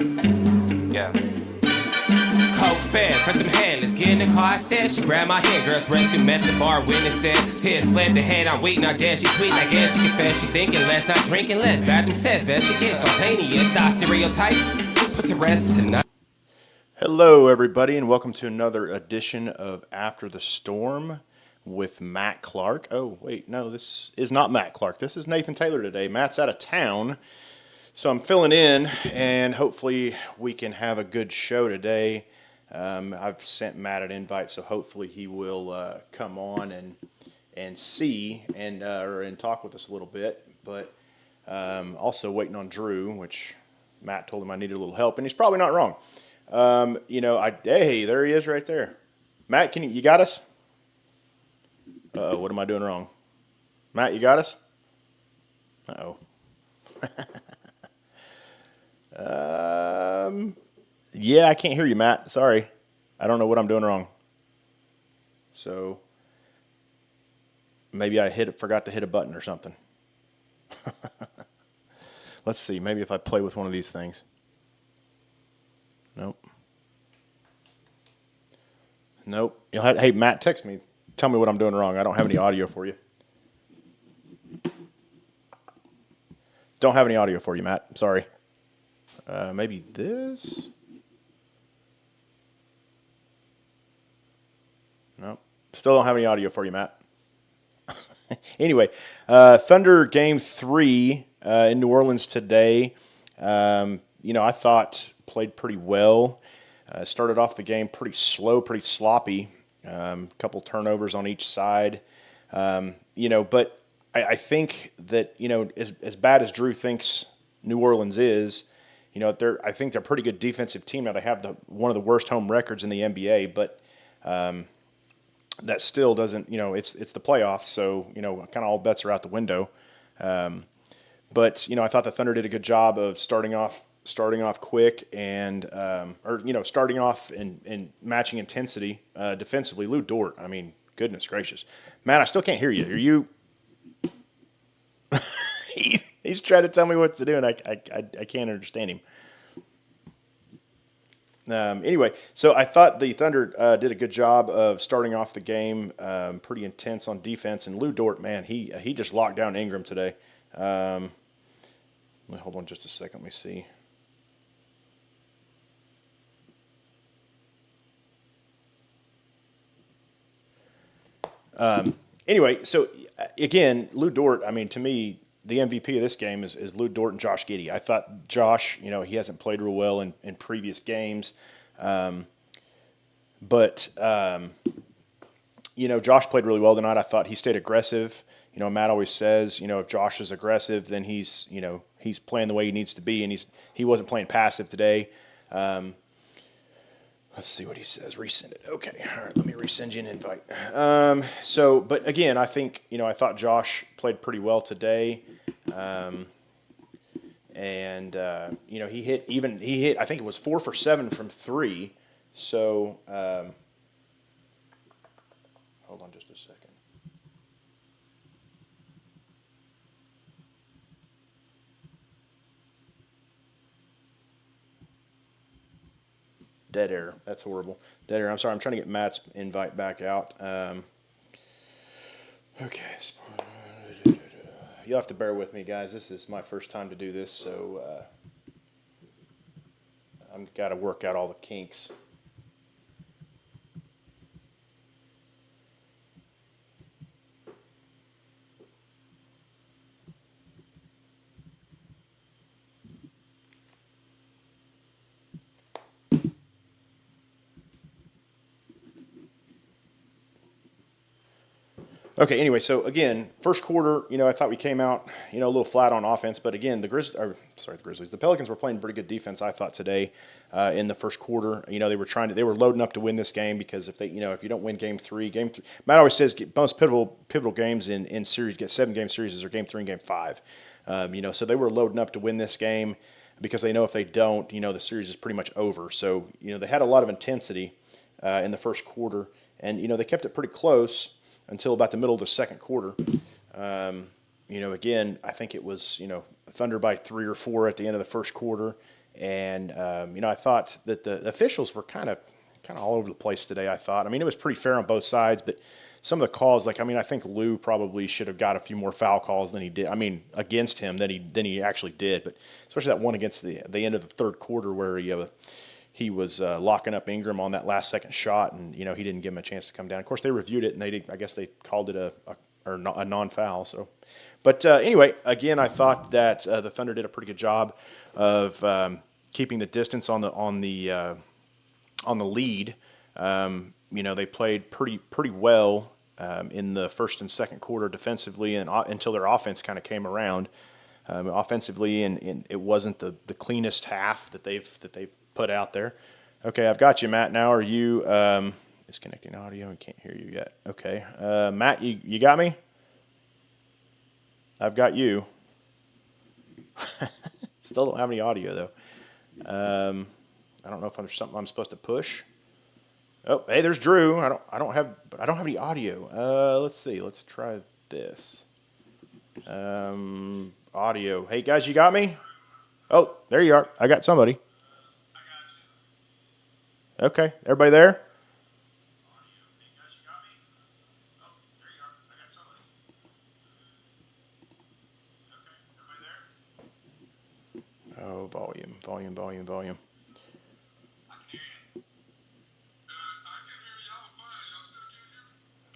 Yeah. Coke fed, press some hand, let's get in the car, I said. She grabbed my hand, girls rescue, met the bar, witness said. Tears fled the head, I'm weak, not dead, she tweet, I guess she confessed. She thinking less, not drinking less. Bathroom says, best it gets, spontaneous, I stereotype, put to rest tonight. Hello, everybody, and welcome to another edition of After the Storm with Matt Clark. Oh, wait, no, this is not Matt Clark. This is Nathan Taylor today. Matt's out of town, so I'm filling in, and hopefully we can have a good show today. I've sent Matt an invite, so hopefully he will come on and see and talk with us a little bit. But also waiting on Drew, which Matt told him I needed a little help, and he's probably not wrong. Hey, there he is right there. Matt, you got us? Uh-oh, what am I doing wrong? Matt, you got us? Uh-oh. Yeah, I can't hear you, Matt. Sorry. I don't know what I'm doing wrong. So, maybe I forgot to hit a button or something. Let's see, maybe if I play with one of these things. Nope. Hey, Matt, text me. Tell me what I'm doing wrong. I don't have any audio for you. Don't have any audio for you, Matt. I'm sorry. Maybe this? Nope. Still don't have any audio for you, Matt. Anyway, Thunder Game 3 in New Orleans today. I thought played pretty well. Started off the game pretty slow, pretty sloppy. A couple turnovers on each side. But I think that, as bad as Drew thinks New Orleans is, I think they're a pretty good defensive team. Now they have one of the worst home records in the NBA, but that still doesn't, it's the playoffs, so, kind of all bets are out the window. But I thought the Thunder did a good job of starting off quick and starting off and matching intensity defensively. Lou Dort, I mean, goodness gracious, Matt, I still can't hear you. Are you? He's trying to tell me what to do, and I can't understand him. Anyway, so I thought the Thunder did a good job of starting off the game, pretty intense on defense. And Lou Dort, man, he just locked down Ingram today. Hold on just a second. Let me see. Anyway, so again, Lou Dort, I mean, to me, the MVP of this game is Lou Dort and Josh Giddey. I thought Josh, he hasn't played real well in previous games. But Josh played really well tonight. I thought he stayed aggressive. Matt always says, if Josh is aggressive, then he's playing the way he needs to be, and he wasn't playing passive today. Let's see what he says. Resend it. Okay. All right. Let me resend you an invite. But again, I think, I thought Josh played pretty well today. He hit, I think it was 4 for 7 from 3. So, hold on just a second. Dead air. That's horrible. Dead air. I'm sorry. I'm trying to get Matt's invite back out. Okay. You'll have to bear with me, guys. This is my first time to do this, so I've got to work out all the kinks. Okay, anyway, so again, first quarter, I thought we came out, a little flat on offense, but again, the Pelicans were playing pretty good defense, I thought, today in the first quarter. They were loading up to win this game because if you don't win game three, Matt always says most pivotal games in series, get 7-game series are game 3 and game 5. So they were loading up to win this game because they know if they don't, the series is pretty much over. So, they had a lot of intensity in the first quarter, and, they kept it pretty close until about the middle of the second quarter. Again, I think it was, Thunder by 3 or 4 at the end of the first quarter, And I thought that the officials were kind of all over the place today. I thought. I mean, it was pretty fair on both sides, but some of the calls, I think Lou probably should have got a few more foul calls than he did. I mean, against him than he actually did. But especially that one against the end of the third quarter where he was locking up Ingram on that last second shot, and he didn't give him a chance to come down. Of course, they reviewed it, and I guess they called it a non-foul. So, but anyway, again, I thought that the Thunder did a pretty good job of keeping the distance on the lead. They played pretty well in the first and second quarter defensively, and until their offense kind of came around offensively, and it wasn't the cleanest half that they've put out there. Okay, I've got you, Matt. Now, are you disconnecting audio? I can't hear you yet. Okay, Matt, you got me? I've got you. Still don't have any audio though. I don't know if there's something I'm supposed to push. Oh, hey, there's Drew. I don't have any audio. Let's see. Let's try this. Audio. Hey guys, you got me? Oh, there you are. I got somebody. Okay, everybody there? Oh, volume.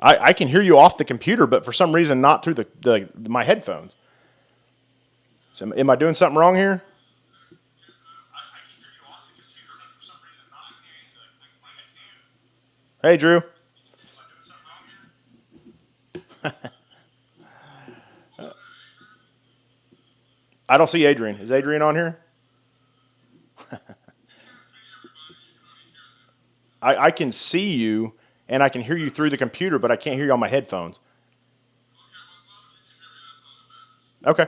I can hear you off the computer, but for some reason not through my headphones. So am I doing something wrong here? Hey, Drew. I don't see Adrian. Is Adrian on here? I can see you, and I can hear you through the computer, but I can't hear you on my headphones. Okay.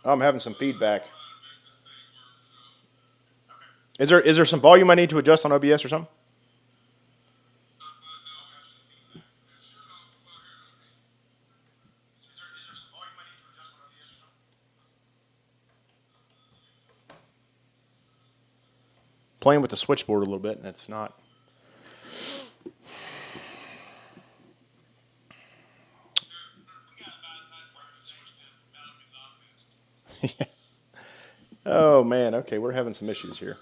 I'm having some feedback. Is there some volume I need to adjust on OBS or something? Playing with the switchboard a little bit, and it's not. Oh man, okay, we're having some issues here.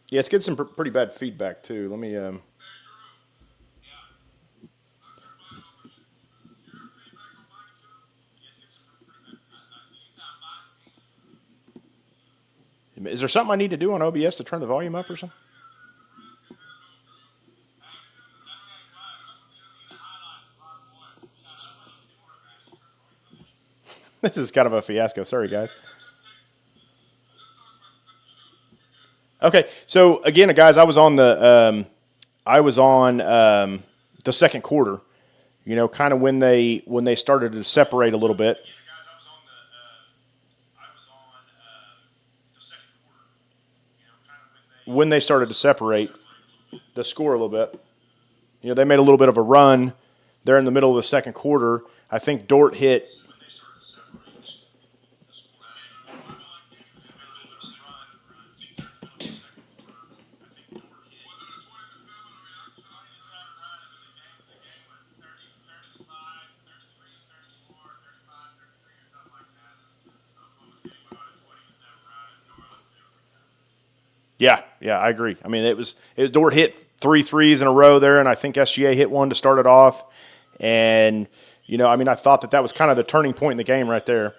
Yeah, it's getting some pretty bad feedback too. Let me. Is there something I need to do on OBS to turn the volume up or something? This is kind of a fiasco. Sorry, guys. Okay, so again, guys, I was on the second quarter. Kind of when they started to separate a little bit. When they started to separate the score a little bit, they made a little bit of a run there in the middle of the second quarter. I think Dort hit. Yeah, I agree. I mean, it was Dort hit 3 threes in a row there, and I think SGA hit one to start it off. And I thought that was kind of the turning point in the game right there.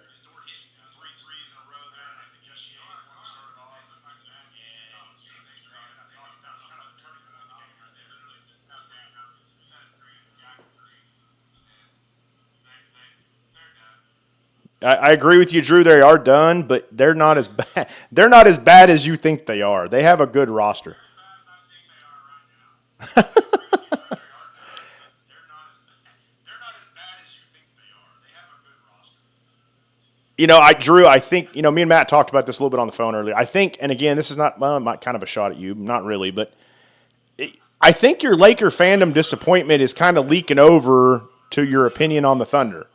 I agree with you, Drew. They are done, but they're not as bad. They're not as bad as you think they are. They have a good roster. Drew, I think, me and Matt talked about this a little bit on the phone earlier. I think, and again, this is not kind of a shot at you, not really, but I think your Laker fandom disappointment is kind of leaking over to your opinion on the Thunder.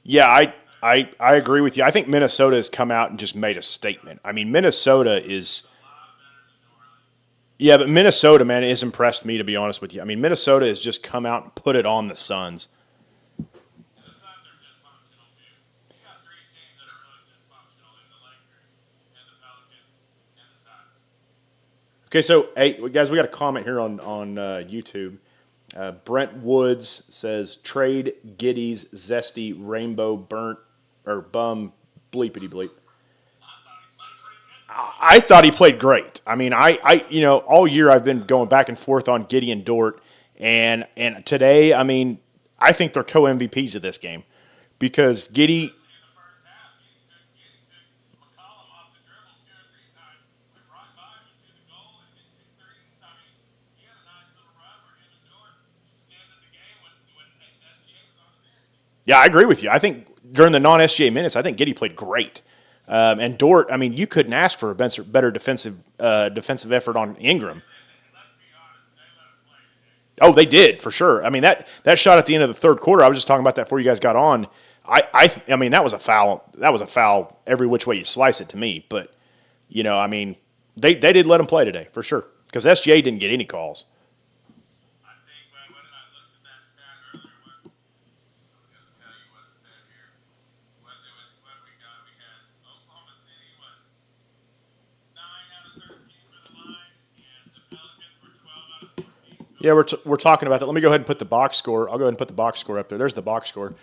Yeah, I agree with you. I think Minnesota has come out and just made a statement. I mean, Minnesota is. Yeah, but Minnesota, man, has impressed me, to be honest with you. I mean, Minnesota has just come out and put it on the Suns. Okay, so, hey, guys, we got a comment here on YouTube. Brent Woods says, trade Giddy's zesty rainbow burnt or bum bleepity bleep. I thought he played great. I mean, all year I've been going back and forth on Giddy and Dort, and today, I mean, I think they're co-MVPs of this game because Giddy. Yeah, I agree with you. I think during the non-SGA minutes, I think Giddy played great. And Dort, I mean, you couldn't ask for a better defensive effort on Ingram. Oh, they did for sure. I mean that shot at the end of the third quarter. I was just talking about that before you guys got on. I mean that was a foul. That was a foul every which way you slice it to me. But I mean they did let him play today for sure because SGA didn't get any calls. Yeah, we're talking about that. Let me go ahead and put the box score. I'll go ahead and put the box score up there. There's the box score.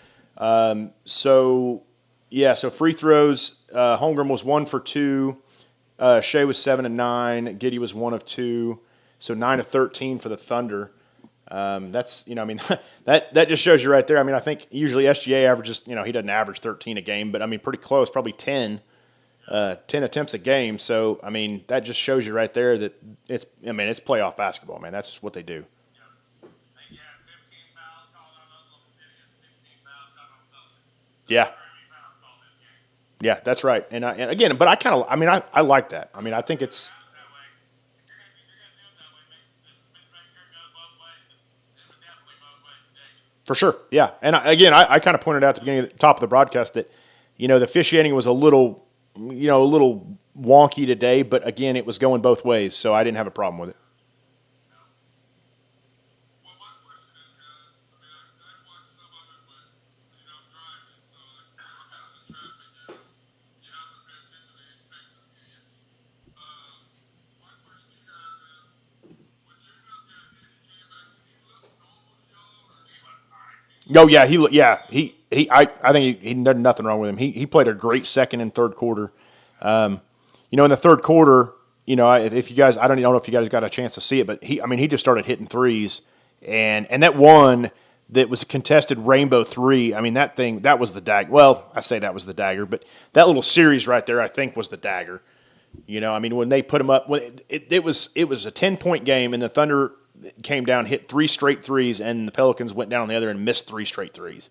So free throws. Holmgren was 1 for 2. Shea was 7 of 9. Giddy was 1 of 2. So 9 of 13 for the Thunder. That's I mean that just shows you right there. I mean I think usually SGA averages he doesn't average 13 a game, but I mean pretty close, probably 10 attempts a game. So, I mean, that just shows you right there that it's playoff basketball, man. That's what they do. Yeah. Yeah, that's right. And again, but I like that. I mean, I think it's. For sure, yeah. And I kind of pointed out at the beginning, at the top of the broadcast that, the officiating was a little wonky today, but again, it was going both ways, so I didn't have a problem with it. Oh yeah, I think he did nothing wrong with him. He played a great second and third quarter. In the third quarter, if you guys, I don't know if you guys got a chance to see it, but he just started hitting threes, and that one that was a contested rainbow three. I mean that was the dagger. Well, I say that was the dagger, but that little series right there, I think, was the dagger. When they put him up, it was a 10-point game, and the Thunder came down, hit 3 straight threes, and the Pelicans went down on the other and missed 3 straight threes.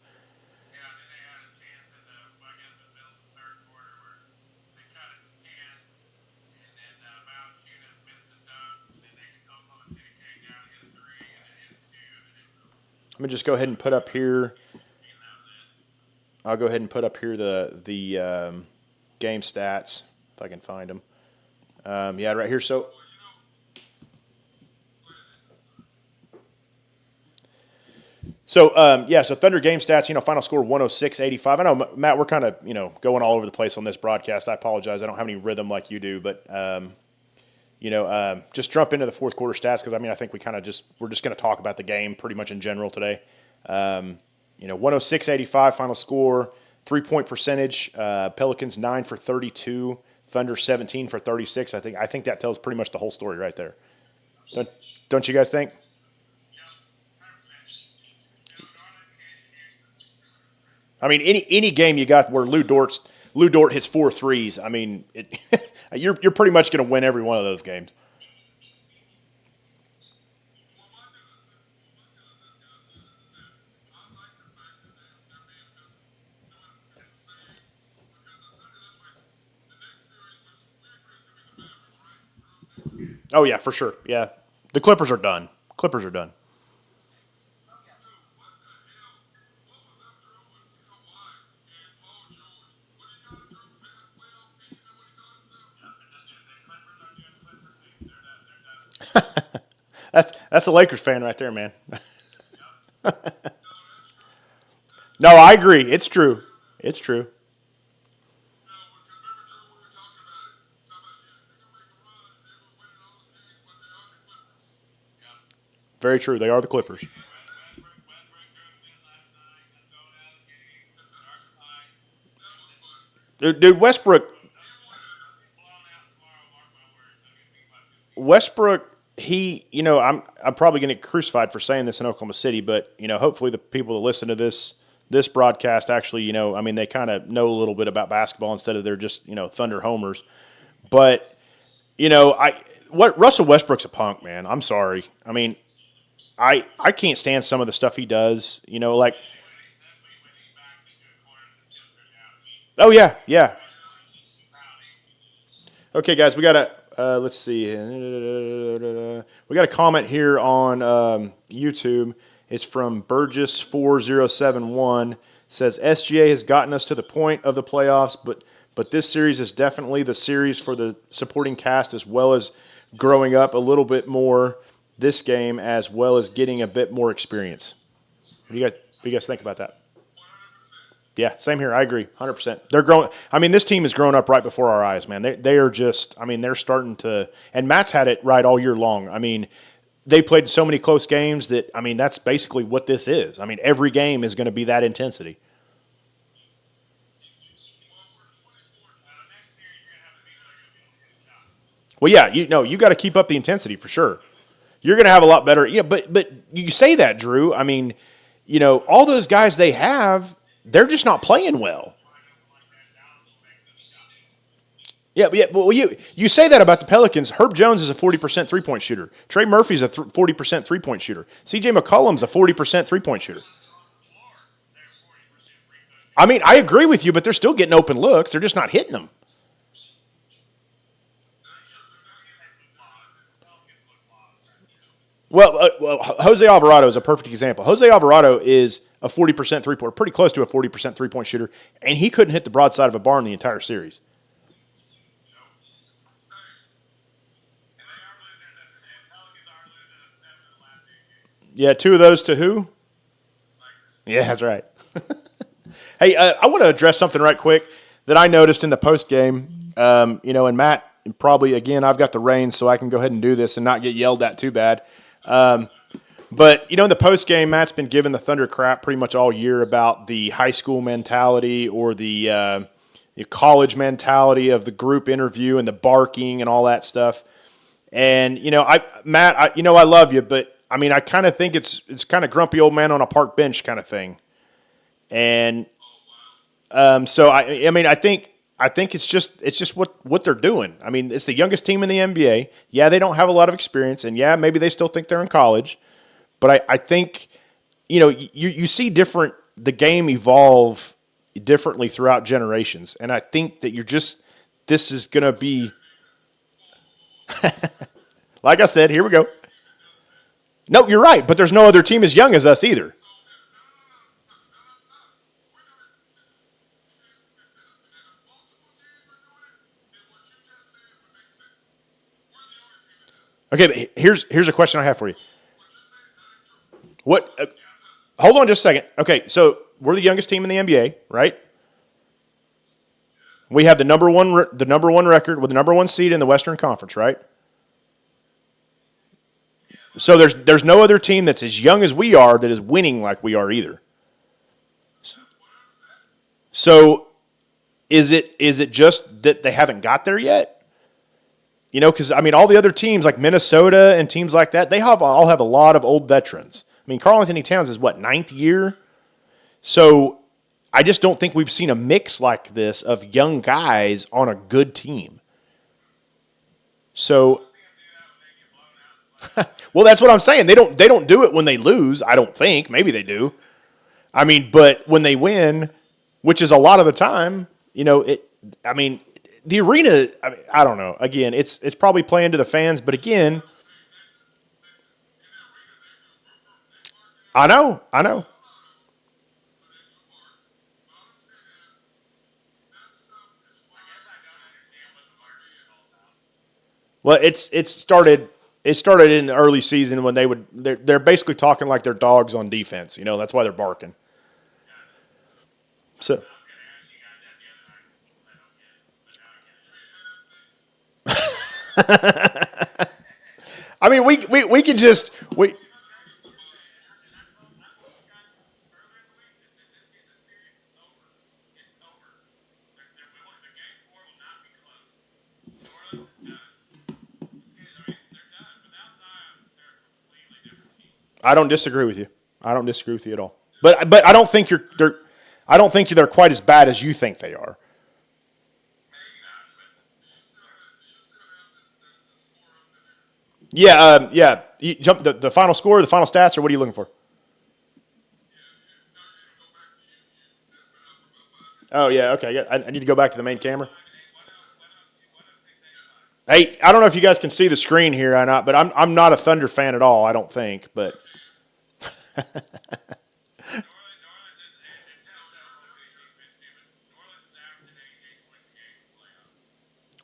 Let me just go ahead and put up here. I'll go ahead and put up here the game stats if I can find them. Right here. So Thunder game stats, final score 106-85. I know, Matt, we're kind of, going all over the place on this broadcast. I apologize. I don't have any rhythm like you do, but, Just jump into the fourth quarter stats because I think we're just going to talk about the game pretty much in general today. 106-85 final score, 3-point percentage. Pelicans 9 for 32, Thunder 17 for 36. I think that tells pretty much the whole story right there. Don't you guys think? Any game you got where Lou Dort hits 4 threes, you're pretty much going to win every one of those games. Oh yeah, for sure. Yeah, the Clippers are done. That's a Lakers fan right there, man. No, I agree. It's true. Very true. They are the Clippers. Dude, Westbrook, I'm probably going to get crucified for saying this in Oklahoma City, but hopefully the people that listen to this broadcast actually, they kind of know a little bit about basketball instead of they're just Thunder homers. But Russell Westbrook's a punk, man. I'm sorry. I can't stand some of the stuff he does. Oh yeah. Okay, guys, we got a let's see. We got a comment here on YouTube. It's from Burgess4071. It says SGA has gotten us to the point of the playoffs, but this series is definitely the series for the supporting cast as well as growing up a little bit more this game as well as getting a bit more experience. What do you guys think about that? Yeah, same here. I agree, 100%. They're growing. This team has grown up right before our eyes, man. They are just. They're starting to. And Matt's had it right all year long. They played so many close games that that's basically what this is. Every game is going to be that intensity. Well, yeah, you got to keep up the intensity for sure. You're going to have a lot better. But you say that, Drew. All those guys they have. They're just not playing well. Yeah. Well, you say that about the Pelicans. Herb Jones is a 40% three-point shooter. Trey Murphy's a 40% three-point shooter. C.J. McCollum's a 40% three-point shooter. I agree with you, but they're still getting open looks. They're just not hitting them. Well, Jose Alvarado is a perfect example. Jose Alvarado is a 40% three-point, pretty close to a 40% three-point shooter, and he couldn't hit the broadside of a barn the entire series. Yeah, 2 of those to who? Yeah, that's right. Hey, I want to address something right quick that I noticed in the post game. And Matt, probably again, I've got the reins, so I can go ahead and do this and not get yelled at too bad. But in the post game, Matt's been giving the Thunder crap pretty much all year about the high school mentality or the college mentality of the group interview and the barking and all that stuff. And Matt, I love you, but I kind of think it's kind of grumpy old man on a park bench kind of thing. And so I think it's just what they're doing. It's the youngest team in the NBA. Yeah, they don't have a lot of experience, and yeah, maybe they still think they're in college. But I think you see the game evolve differently throughout generations, and I think that this is going to be like I said. Here we go. No, you're right, but there's no other team as young as us either. Okay, but here's a question I have for you. What? Hold on just a second. Okay, so we're the youngest team in the NBA, right? We have the number one record with the number 1 seed in the Western Conference, right? So there's no other team that's as young as we are that is winning like we are either. So is it just that they haven't got there yet? Because I mean, all the other teams like Minnesota and teams like that, they all have a lot of old veterans. I mean, Karl Anthony Towns is what, 9th year? So I just don't think we've seen a mix like this of young guys on a good team. So, well, that's what I'm saying. They don't do it when they lose. I don't think. Maybe they do. I mean, but when they win, which is a lot of the time, I mean, the arena. I don't know. Again, it's probably playing to the fans, but again, I know. Well, it started in the early season when they're basically talking like they're dogs on defense. That's why they're barking. So I mean, we can just we. I don't disagree with you. I don't disagree with you at all. But I don't think they're quite as bad as you think they are. Yeah, yeah. You jump the final score, the final stats, or what are you looking for? Oh yeah, okay. Yeah, I need to go back to the main camera. Hey, I don't know if you guys can see the screen here or not, but I'm not a Thunder fan at all. I don't think, but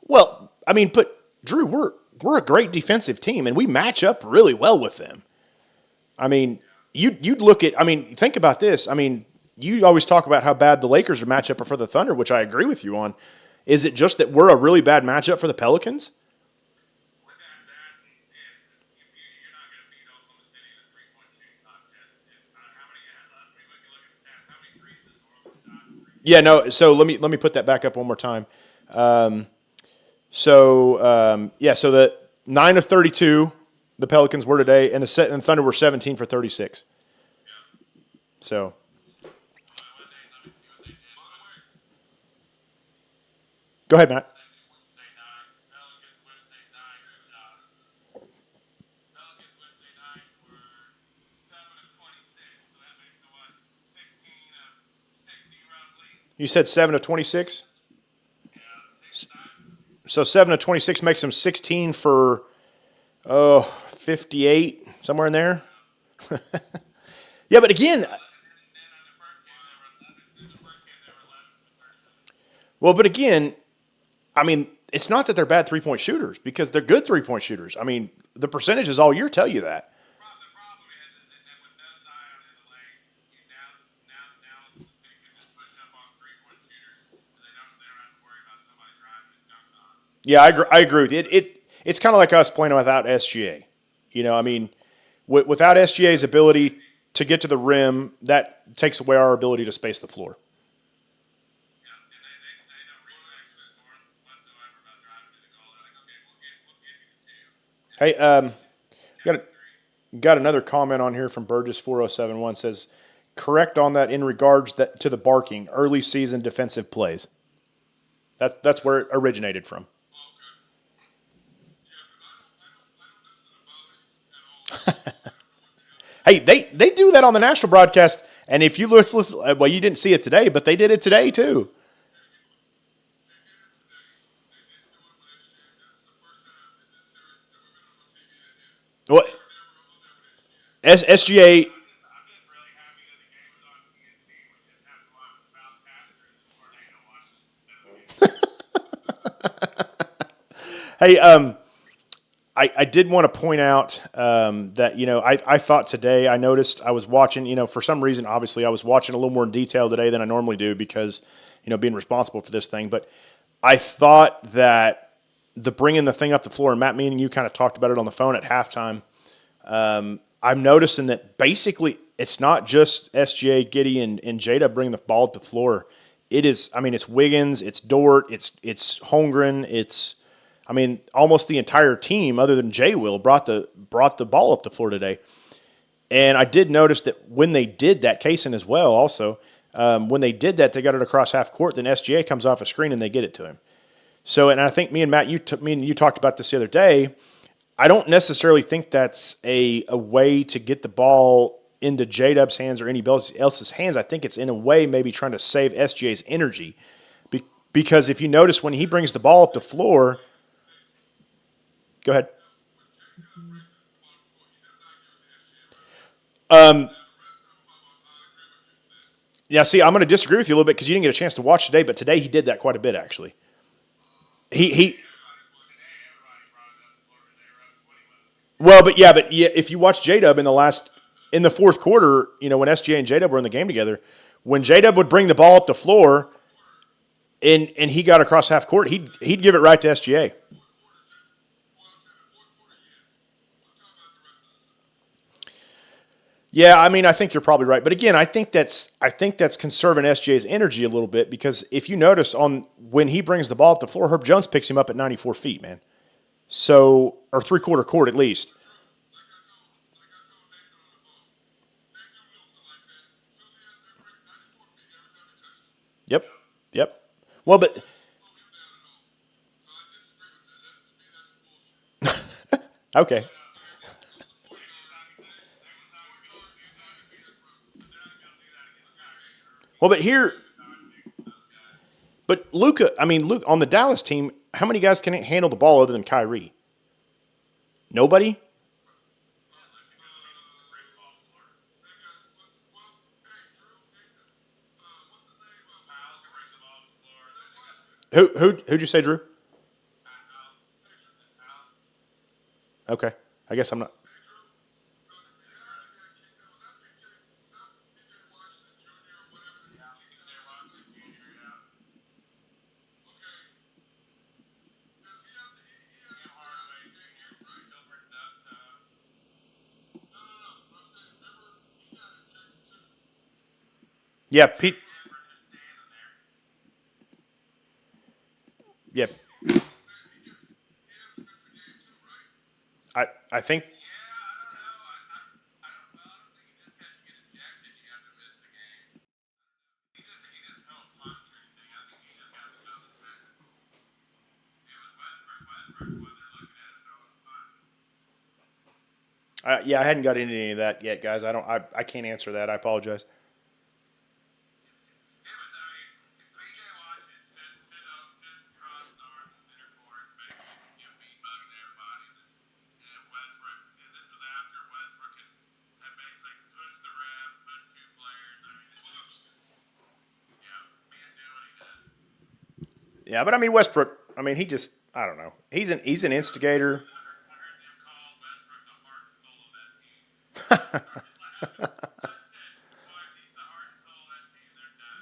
well, I mean, but Drew, we're a great defensive team, and we match up really well with them. I mean, you'd look at. I mean, think about this. I mean, you always talk about how bad the Lakers are matchup for the Thunder, which I agree with you on. Is it just that we're a really bad matchup for the Pelicans? Yeah, no. So let me put that back up one more time. So the 9 of 32 the Pelicans were today, and the Thunder were 17 for 36. So go ahead, Matt. You said 7 of 26. So 7 of 26 makes them 16 for 58, somewhere in there. Yeah, but again, I mean, it's not that they're bad 3-point shooters because they're good 3-point shooters. I mean, the percentages all year tell you that. Yeah, I agree with you. It's kind of like us playing without SGA. I mean, without SGA's ability to get to the rim, that takes away our ability to space the floor. Hey, got another comment on here from Burgess 4071 says, correct on that in regards to the barking early season defensive plays. That's where it originated from. Hey, they do that on the national broadcast, and if you listen, well, you didn't see it today, but they did it today too. Well, SGA. Hey, I did want to point out that, I thought today, I noticed I was watching, for some reason, obviously, I was watching a little more in detail today than I normally do because, being responsible for this thing. But I thought that the bringing the thing up the floor, and Matt, me and you kind of talked about it on the phone at halftime, I'm noticing that basically it's not just SGA, Giddy, and Jada bringing the ball to the floor. It is, I mean, it's Wiggins, it's Dort, it's Holmgren, it's, I mean, almost the entire team, other than Jay Will, brought the ball up the floor today. And I did notice that when they did that, Kaysen as well, also, when they did that, they got it across half court. Then SGA comes off a screen and they get it to him. So, and I think me and Matt, you talked about this the other day. I don't necessarily think that's a way to get the ball into J-Dub's hands or anybody else's hands. I think it's in a way maybe trying to save SGA's energy. Because if you notice when he brings the ball up the floor, go ahead. Yeah, see, I'm going to disagree with you a little bit because you didn't get a chance to watch today, but today he did that quite a bit actually. He well, but yeah, if you watch J Dub in the fourth quarter, you know when SGA and J Dub were in the game together, when J Dub would bring the ball up the floor and he got across half court, he'd give it right to SGA. Yeah, I mean, I think you're probably right, but again, I think that's conserving SGA's energy a little bit because if you notice on when he brings the ball up the floor, Herb Jones picks him up at 94 feet, man. So or three-quarter court at least. Yep, yep. Well, but okay. Well, but Luca, I mean, Luke on the Dallas team, how many guys can handle the ball other than Kyrie? Nobody. Who'd you say, Drew? Okay, I guess I'm not. Yeah, Pete. Yeah, I think. Yeah, I hadn't got into any of that yet, guys. I can't answer that. I apologize. Yeah, but I mean Westbrook. I mean he just. I don't know. He's an instigator.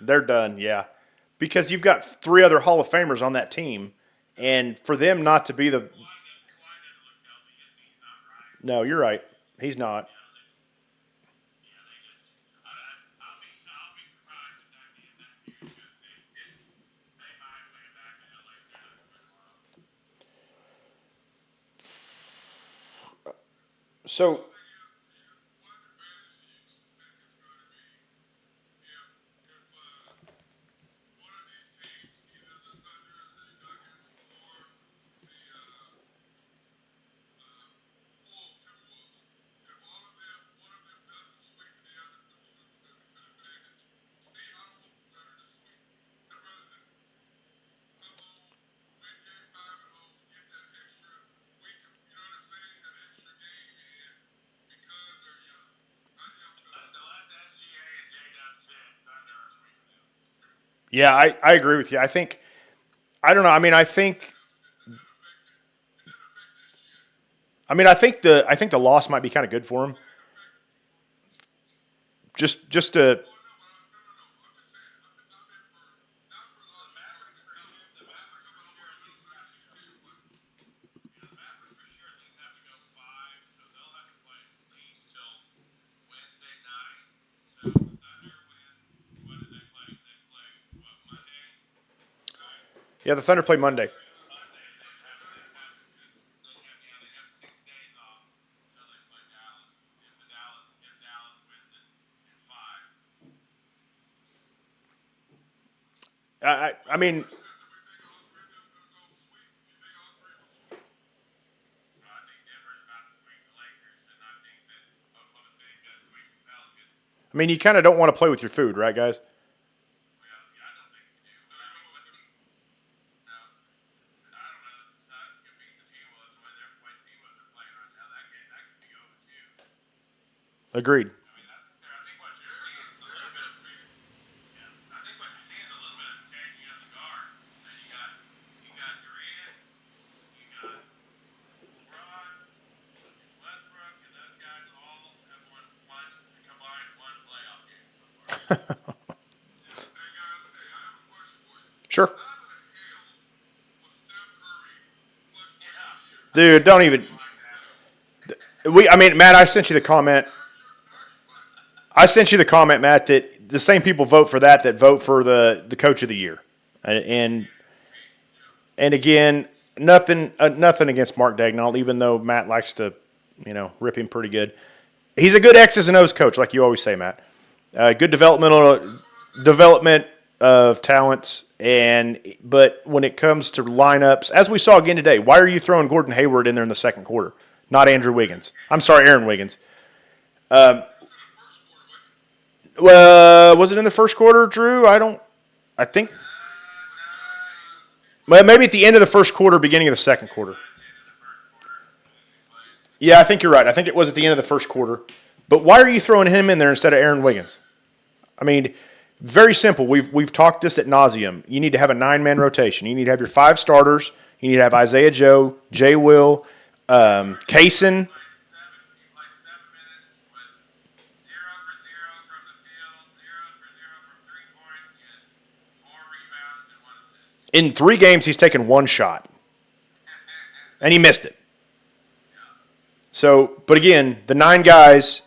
They're done. Yeah, because you've got three other Hall of Famers on that team, and for them not to be the. No, you're right. He's not. So yeah, I agree with you. I don't know. I think the loss might be kind of good for him. Just to Yeah, the Thunder play Monday. I mean, you kind of don't want to play with your food, right, guys? Agreed. Sure. Dude, don't even. Matt, I sent you the comment. I sent you the comment, Matt, that the same people vote for that vote for the coach of the year, and again, nothing against Mark Dagnall, even though Matt likes to, rip him pretty good. He's a good X's and O's coach, like you always say, Matt. Good development of talent, but when it comes to lineups, as we saw again today, why are you throwing Gordon Hayward in there in the second quarter, not Andrew Wiggins? I'm sorry, Aaron Wiggins. Was it in the first quarter, Drew? I think. Well, maybe at the end of the first quarter, beginning of the second quarter. Yeah, I think you're right. I think it was at the end of the first quarter. But why are you throwing him in there instead of Aaron Wiggins? I mean, very simple. We've talked this at nauseum. You need to have a 9-man rotation. You need to have your 5 starters. You need to have Isaiah Joe, Jay Will, Kaysen. In 3 games, he's taken 1 shot. And he missed it. So, but again, the 9 guys.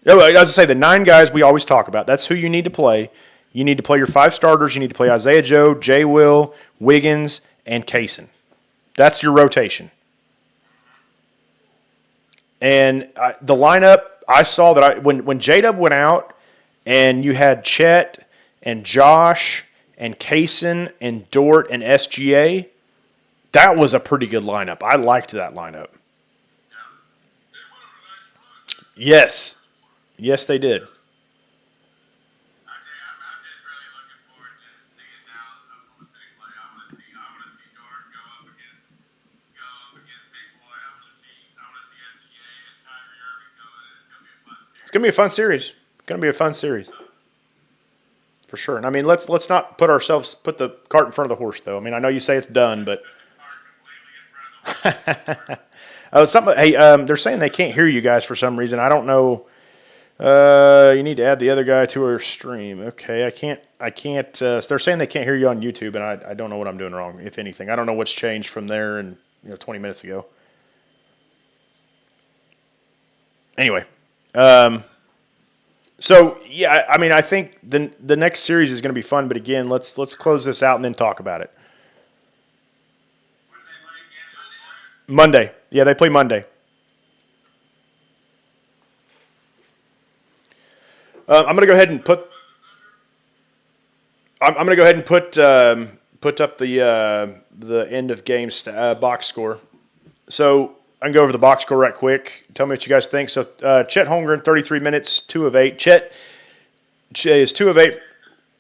As I say, the 9 guys we always talk about, that's who you need to play. You need to play your 5 starters. You need to play Isaiah Joe, Jay Will, Wiggins, and Kaysen. That's your rotation. And the lineup, I saw that when J-Dub went out and you had Chet and Josh and Kaysen and Dort and SGA, that was a pretty good lineup. I liked that lineup. Yes. Yes, they did. It's going to be a fun series. Going to be a fun series. For sure. And I mean, let's not put the cart in front of the horse, though. I mean, I know you say it's done, but they're saying they can't hear you guys for some reason. I don't know. You need to add the other guy to our stream. Okay, I can't. They're saying they can't hear you on YouTube, and I don't know what I'm doing wrong. If anything, I don't know what's changed from there and 20 minutes ago. Anyway, so yeah, I mean, I think the next series is going to be fun. But again, let's close this out and then talk about it. Monday. Yeah, they play Monday. I'm going to go ahead and put. I'm going to go ahead and put up the end of game box score. So I can go over the box score right quick. Tell me what you guys think. So Chet Holmgren, 33 minutes, 2 of 8. Chet is 2 of 8,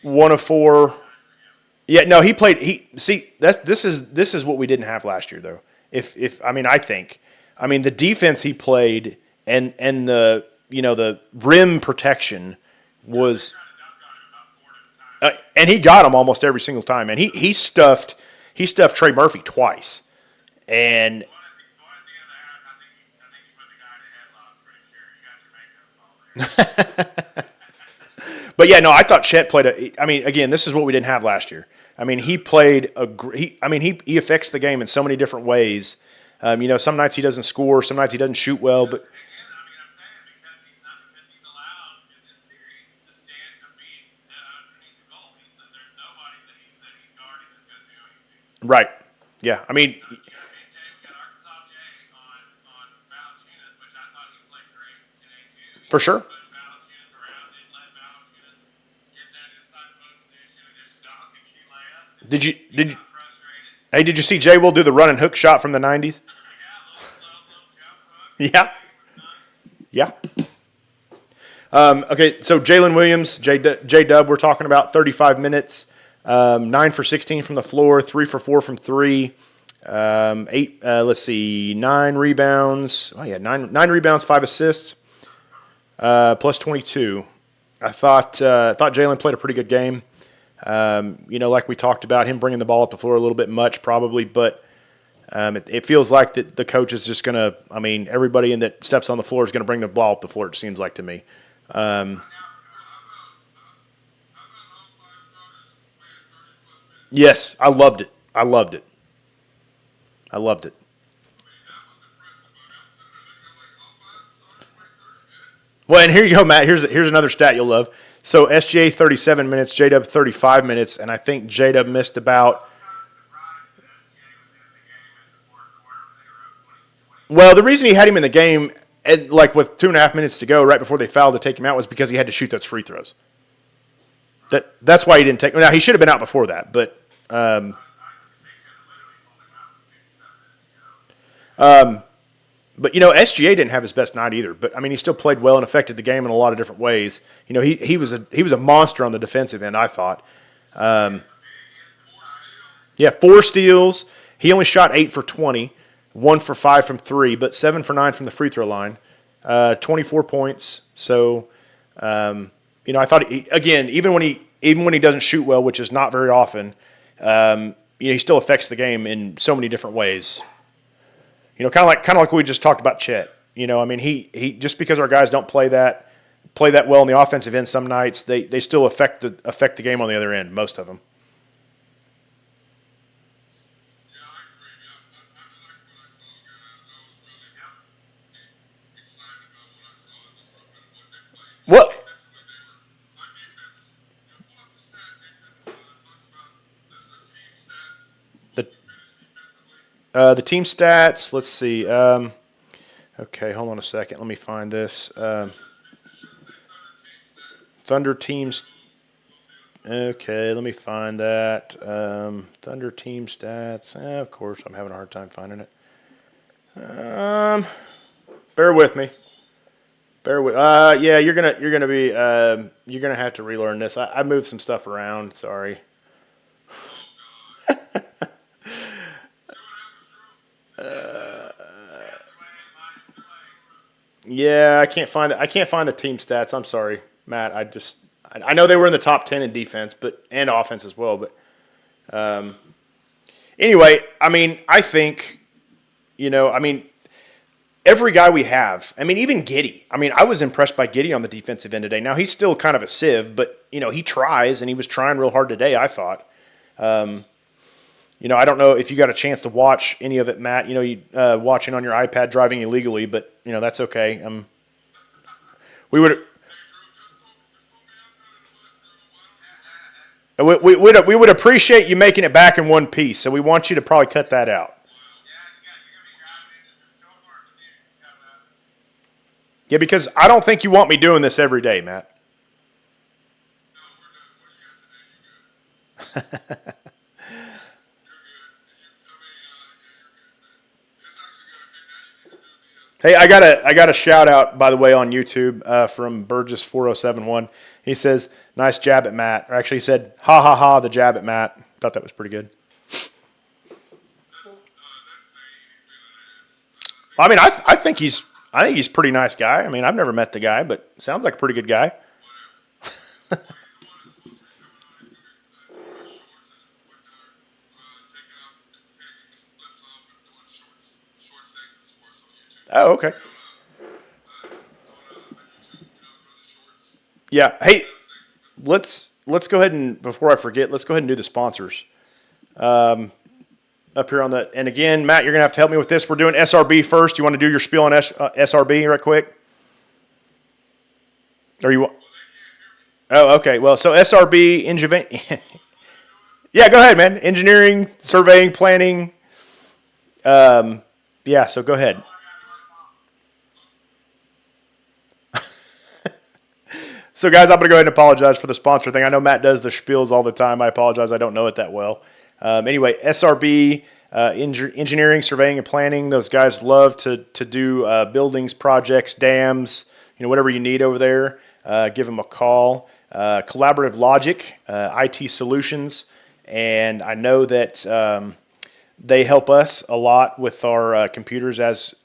1 of 4. Yeah, no, he played. This is what we didn't have last year though. I mean the defense he played and the the rim protection was, and he got him almost every single time. And he stuffed Trey Murphy twice, and. But yeah, no, I thought Chet played again, this is what we didn't have last year. I mean, he played he affects the game in so many different ways. Some nights he doesn't score, some nights he doesn't shoot well, but Right. Yeah. I mean, for sure. Did you Hey, did you see Jay Will do the run and hook shot from the 90s? Yeah. Yeah. Okay, so Jalen Williams, J-Dub, we're talking about 35 minutes, 9 for 16 from the floor, 3 for 4 from 3, 9 rebounds. Oh, yeah, nine rebounds, 5 assists, plus 22. I thought Jalen played a pretty good game. Like we talked about, him bringing the ball at the floor a little bit much probably, but it feels like that the coach is just going to, everybody that steps on the floor is going to bring the ball up the floor, it seems like to me. Yes, I loved it. I loved it. I loved it. Well, and here you go, Matt. Here's another stat you'll love. So SGA 37 minutes, J-Dub 35 minutes, and I think J-Dub missed about. Well, the reason he had him in the game, and like with 2.5 minutes to go, right before they fouled to take him out, was because he had to shoot those free throws. That's why he didn't take. Now he should have been out before that, but. But SGA didn't have his best night either. But he still played well and affected the game in a lot of different ways. He was a monster on the defensive end, I thought. Yeah, 4 steals. He only shot 8 for 20, 1 for 5 from 3, but 7 for 9 from the free throw line. 24 points. So, I thought even when he doesn't shoot well, which is not very often, he still affects the game in so many different ways. Kind of like what we just talked about Chet. He just because our guys don't play that well on the offensive end some nights, they still affect the game on the other end, most of them. What? The team stats, let's see. Okay, hold on a second. Let me find this. Thunder teams. Okay, let me find that. Thunder team stats. Of course, I'm having a hard time finding it. Bear with me. Yeah, you're gonna have to relearn this. I moved some stuff around. Sorry. Yeah, I can't find it. I can't find the team stats. I'm sorry, Matt. I know they were in the top 10 in defense, and offense as well. But anyway, I think, every guy we have. Even Giddey. I was impressed by Giddey on the defensive end today. Now he's still kind of a sieve, but he tries, and he was trying real hard today, I thought. I don't know if you got a chance to watch any of it, Matt. You watching on your iPad driving illegally, but that's okay. We would appreciate you making it back in one piece. So we want you to probably cut that out. Yeah, because I don't think you want me doing this every day, Matt. Hey, I got a shout out, by the way, on YouTube from Burgess4071. He says, "Nice jab at Matt." Or actually, he said, "Ha ha ha, the jab at Matt." Thought that was pretty good. I think he's a pretty nice guy. I've never met the guy, but sounds like a pretty good guy. Oh, okay. Yeah. Hey, let's go ahead and before I forget, let's go ahead and do the sponsors. Up here on the and again, Matt, you're gonna have to help me with this. We're doing SRB first. You want to do your spiel on SRB right quick? Or you? Oh, okay. Well, so SRB Yeah, go ahead, man. Engineering, surveying, planning. Yeah, so go ahead. So, guys, I'm going to go ahead and apologize for the sponsor thing. I know Matt does the spiels all the time. I apologize. I don't know it that well. Anyway, SRB, engineering, surveying, and planning. Those guys love to do buildings, projects, dams, whatever you need over there. Give them a call. Collaborative Logic, IT Solutions. And I know that they help us a lot with our computers as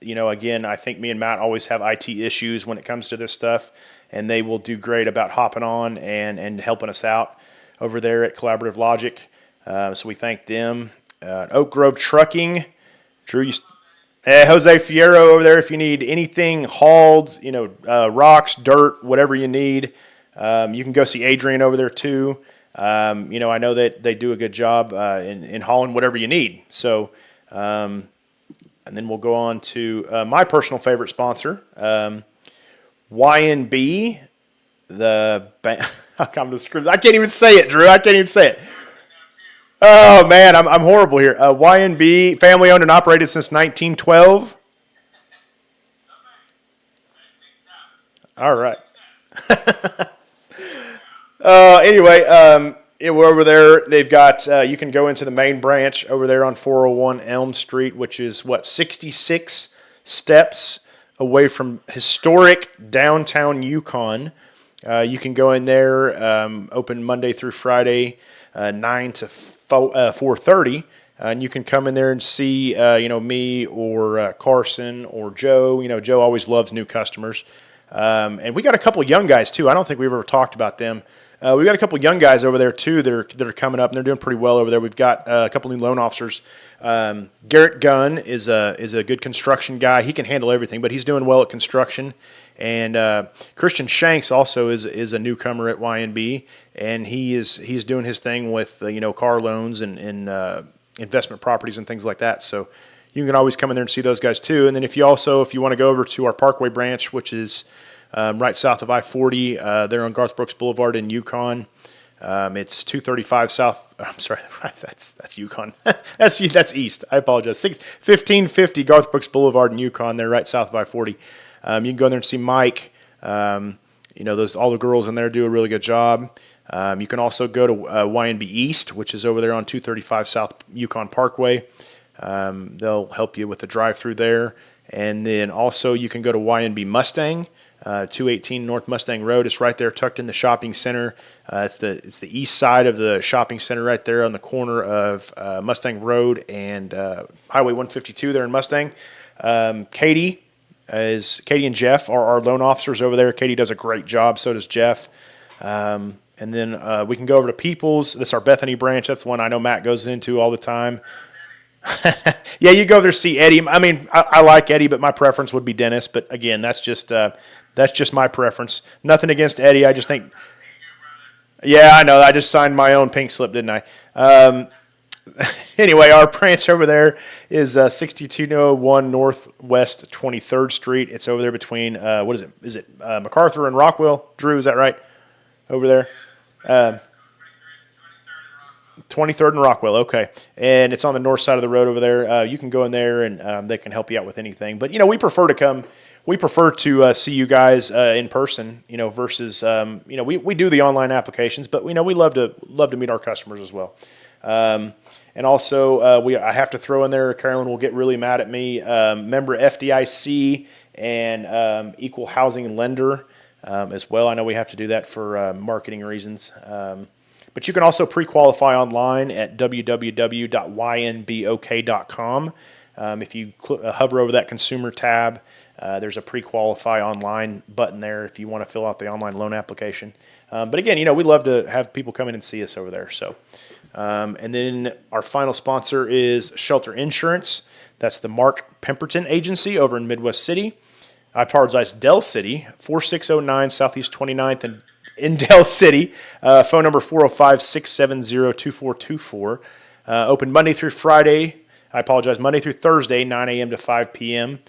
again, I think me and Matt always have IT issues when it comes to this stuff. And they will do great about hopping on and helping us out over there at Collaborative Logic. So we thank them. Oak Grove Trucking, Drew, Jose Fierro over there. If you need anything hauled, rocks, dirt, whatever you need, you can go see Adrian over there too. I know that they do a good job in hauling whatever you need. So, and then we'll go on to my personal favorite sponsor. YNB, I can't even say it, Drew. I can't even say it. Oh, man, I'm horrible here. YNB, family owned and operated since 1912. All right. Anyway, we're over there. They've got, you can go into the main branch over there on 401 Elm Street, which is, 66 steps away from historic downtown Yukon. You can go in there, open Monday through Friday, 9 to 4:30, and you can come in there and see, me or Carson or Joe. Joe always loves new customers. And we got a couple of young guys, too. I don't think we've ever talked about them. We got a couple of young guys over there, too, that are coming up, and they're doing pretty well over there. We've got a couple of new loan officers. Garrett Gunn is a good construction guy. He can handle everything, but he's doing well at construction. And Christian Shanks also is a newcomer at YNB, and he's doing his thing with car loans and investment properties and things like that. So you can always come in there and see those guys too. And then if you want to go over to our Parkway branch, which is right south of I-40, there on Garth Brooks Boulevard in Yukon. It's 235 south. I'm sorry, that's Yukon. that's east. I apologize. 1550 Garth Brooks Boulevard in Yukon. They're right south of I-40. You can go in there and see Mike. All the girls in there do a really good job. You can also go to YNB East, which is over there on 235 South Yukon Parkway. They'll help you with the drive-through there. And then also you can go to YNB Mustang, 218 North Mustang Road. It's right there tucked in the shopping center. It's the east side of the shopping center right there on the corner of Mustang Road and Highway 152 there in Mustang. Katie and Jeff are our loan officers over there. Katie does a great job. So does Jeff. And then we can go over to Peoples. That's our Bethany branch. That's the one I know Matt goes into all the time. Yeah, you go over there see Eddie. I mean, I like Eddie, but my preference would be Dennis. But again, that's just my preference. Nothing against Eddie. I just think. Yeah, I know. I just signed my own pink slip, didn't I? Anyway, our branch over there is 6201 Northwest 23rd Street. It's over there between what is it? Is it MacArthur and Rockwell? Drew, is that right? Over there. 23rd and Rockwell, okay. And it's on the north side of the road over there. You can go in there and they can help you out with anything. But, we prefer to see you guys in person, versus, we do the online applications, but, we love to meet our customers as well. And also, I have to throw in there, Carolyn will get really mad at me, member FDIC and equal housing lender as well. I know we have to do that for marketing reasons. But you can also pre-qualify online at www.ynbok.com. If you hover over that consumer tab, there's a pre-qualify online button there if you want to fill out the online loan application. But again, we love to have people come in and see us over there. So, and then our final sponsor is Shelter Insurance. That's the Mark Pemberton Agency over in Midwest City. I apologize, Dell City, 4609 Southeast 29th and in Dell City. Phone number 405-670-2424. Open Monday through Friday. I apologize, Monday through Thursday, 9 a.m. to 5 p.m.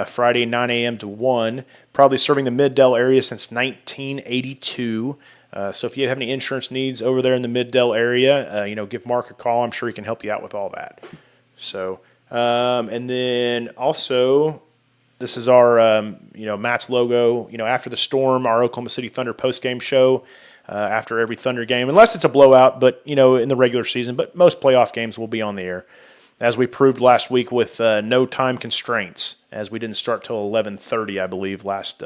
Friday, 9 a.m. to 1. Probably serving the Mid-Dell area since 1982. So if you have any insurance needs over there in the Mid-Dell area, give Mark a call. I'm sure he can help you out with all that. So, and then also, this is our, Matt's logo. After the Storm, our Oklahoma City Thunder post-game show after every Thunder game, unless it's a blowout, but, in the regular season. But most playoff games will be on the air, as we proved last week with no time constraints, as we didn't start till 11:30, I believe, last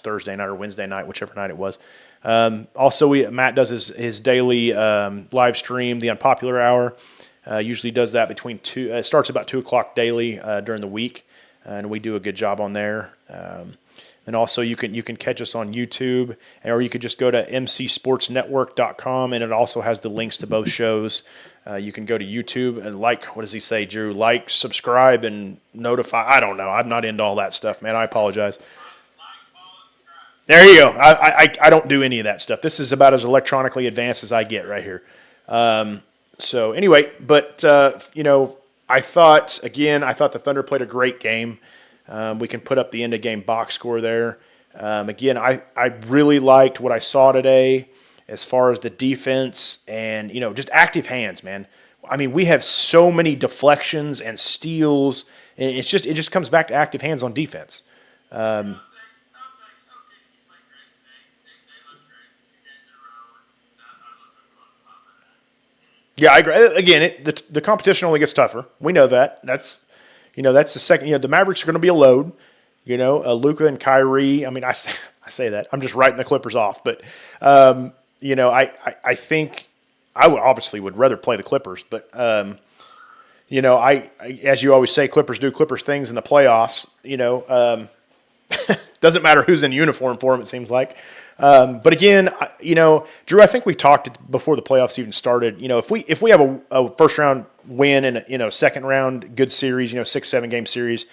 Thursday night or Wednesday night, whichever night it was. Also, Matt does his daily live stream, the Unpopular Hour. Usually does that between two. It starts about 2:00 daily during the week, and we do a good job on there. And also, you can catch us on YouTube, or you could just go to mcsportsnetwork.com, and it also has the links to both shows. You can go to YouTube and what does he say, Drew? Like, subscribe, and notify. I don't know. I'm not into all that stuff, man. I apologize. There you go. I don't do any of that stuff. This is about as electronically advanced as I get right here. So anyway, but, I thought the Thunder played a great game. We can put up the end-of-game box score there. Again, I really liked what I saw today as far as the defense and, just active hands, man. I mean, we have so many deflections and steals, and it just comes back to active hands on defense. Yeah, I agree. Again, the competition only gets tougher. We know that. That's the second. The Mavericks are going to be a load. Luka and Kyrie. I mean, I say that. I'm just writing the Clippers off. But I think I obviously would rather play the Clippers. But I as you always say, Clippers do Clippers things in the playoffs. Doesn't matter who's in uniform for them, it seems like. But again, Drew, I think we talked before the playoffs even started. If we have a first round win and a second round good series, 6-7 game series.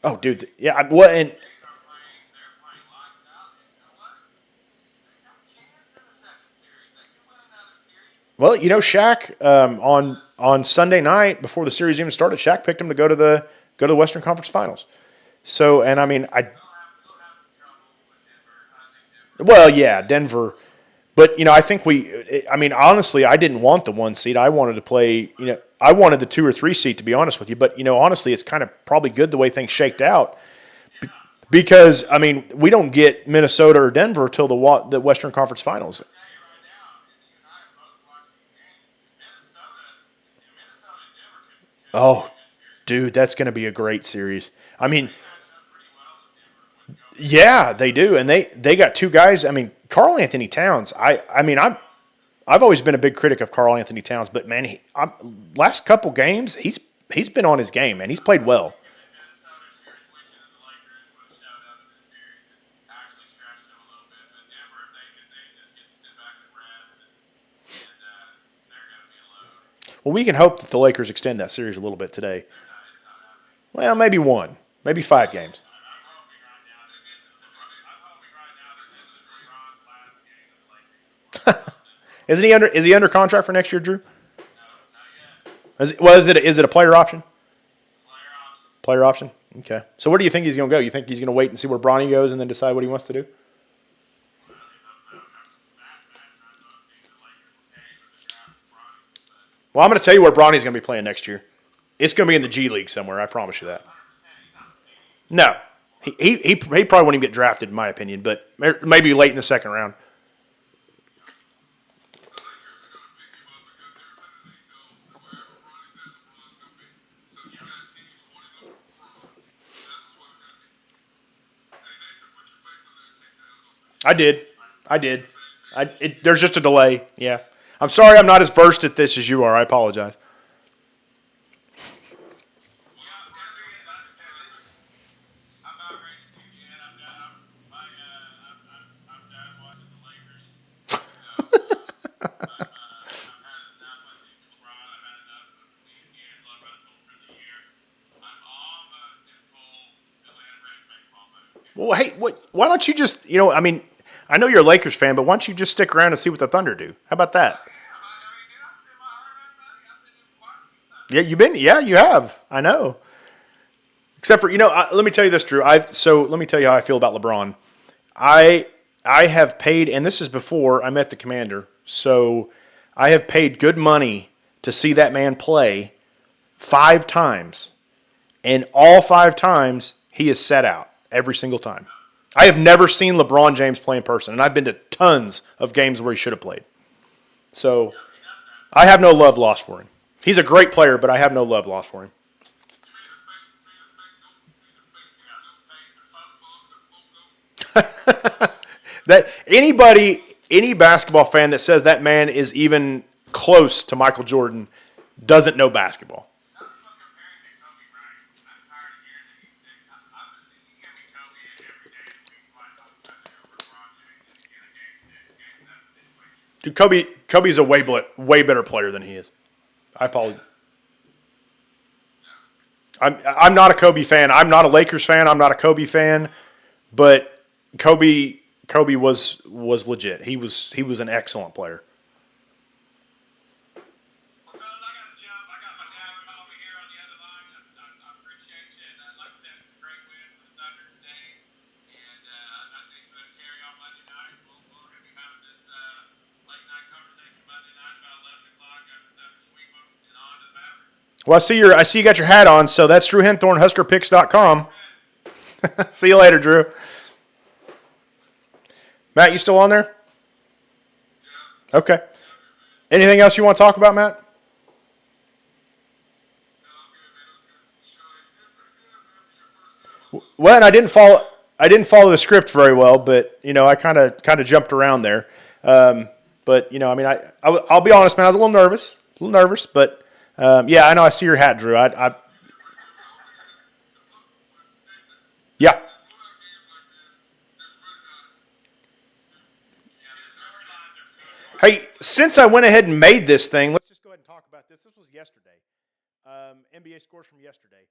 Oh, dude, yeah. And well, Shaq on Sunday night before the series even started, Shaq picked him to go to the Western Conference Finals. So, and I mean, yeah, Denver, but I think honestly, I didn't want the 1 seed. I wanted to play, I wanted the 2 or 3 seed, to be honest with you. But honestly, it's kind of probably good the way things shaked out. Because we don't get Minnesota or Denver till the Western Conference Finals. Oh, dude, that's going to be a great series. Yeah, they do, and they got 2 guys. Karl Anthony Towns. I've always been a big critic of Karl Anthony Towns, but man, last couple games he's been on his game, man. He's played well. Well, we can hope that the Lakers extend that series a little bit today. Well, maybe 1, maybe 5 games. Is he under contract for next year, Drew? Is it a player option? Player option. Okay. So where do you think he's going to go? You think he's going to wait and see where Bronny goes and then decide what he wants to do? Well, I'm going to tell you where Bronny's going to be playing next year. It's going to be in the G League somewhere. I promise you that. No, he probably won't even get drafted, in my opinion, but maybe late in the second round. I did. There's just a delay. Yeah. I'm sorry I'm not as versed at this as you are. I apologize. Well, hey, why don't you just, I know you're a Lakers fan, but why don't you just stick around and see what the Thunder do? How about that? Yeah, you have. I know. Except for let me tell you this, Drew. Let me tell you how I feel about LeBron. I I have paid, and this is before I met the commander. So I have paid good money to see that man play 5 times, and all 5 times he is set out every single time. I have never seen LeBron James play in person, and I've been to tons of games where he should have played. So I have no love lost for him. He's a great player, but I have no love lost for him. That any basketball fan that says that man is even close to Michael Jordan doesn't know basketball. Dude, Kobe's a way better player than he is. I apologize. I'm not a Kobe fan. I'm not a Lakers fan. I'm not a Kobe fan. But Kobe was legit. He was an excellent player. Well, I see you got your hat on, so that's Drew Henthorn, HuskerPicks.com. See you later, Drew. Matt, you still on there? Okay. Anything else you want to talk about, Matt? Well, and I didn't follow the script very well, but I kind of jumped around there. But I mean, I'll be honest, man. I was a little nervous, but yeah, I know. I see your hat, Drew. Yeah. Hey, since I went ahead and made this thing, let's just go ahead and talk about this. This was yesterday. NBA scores from yesterday.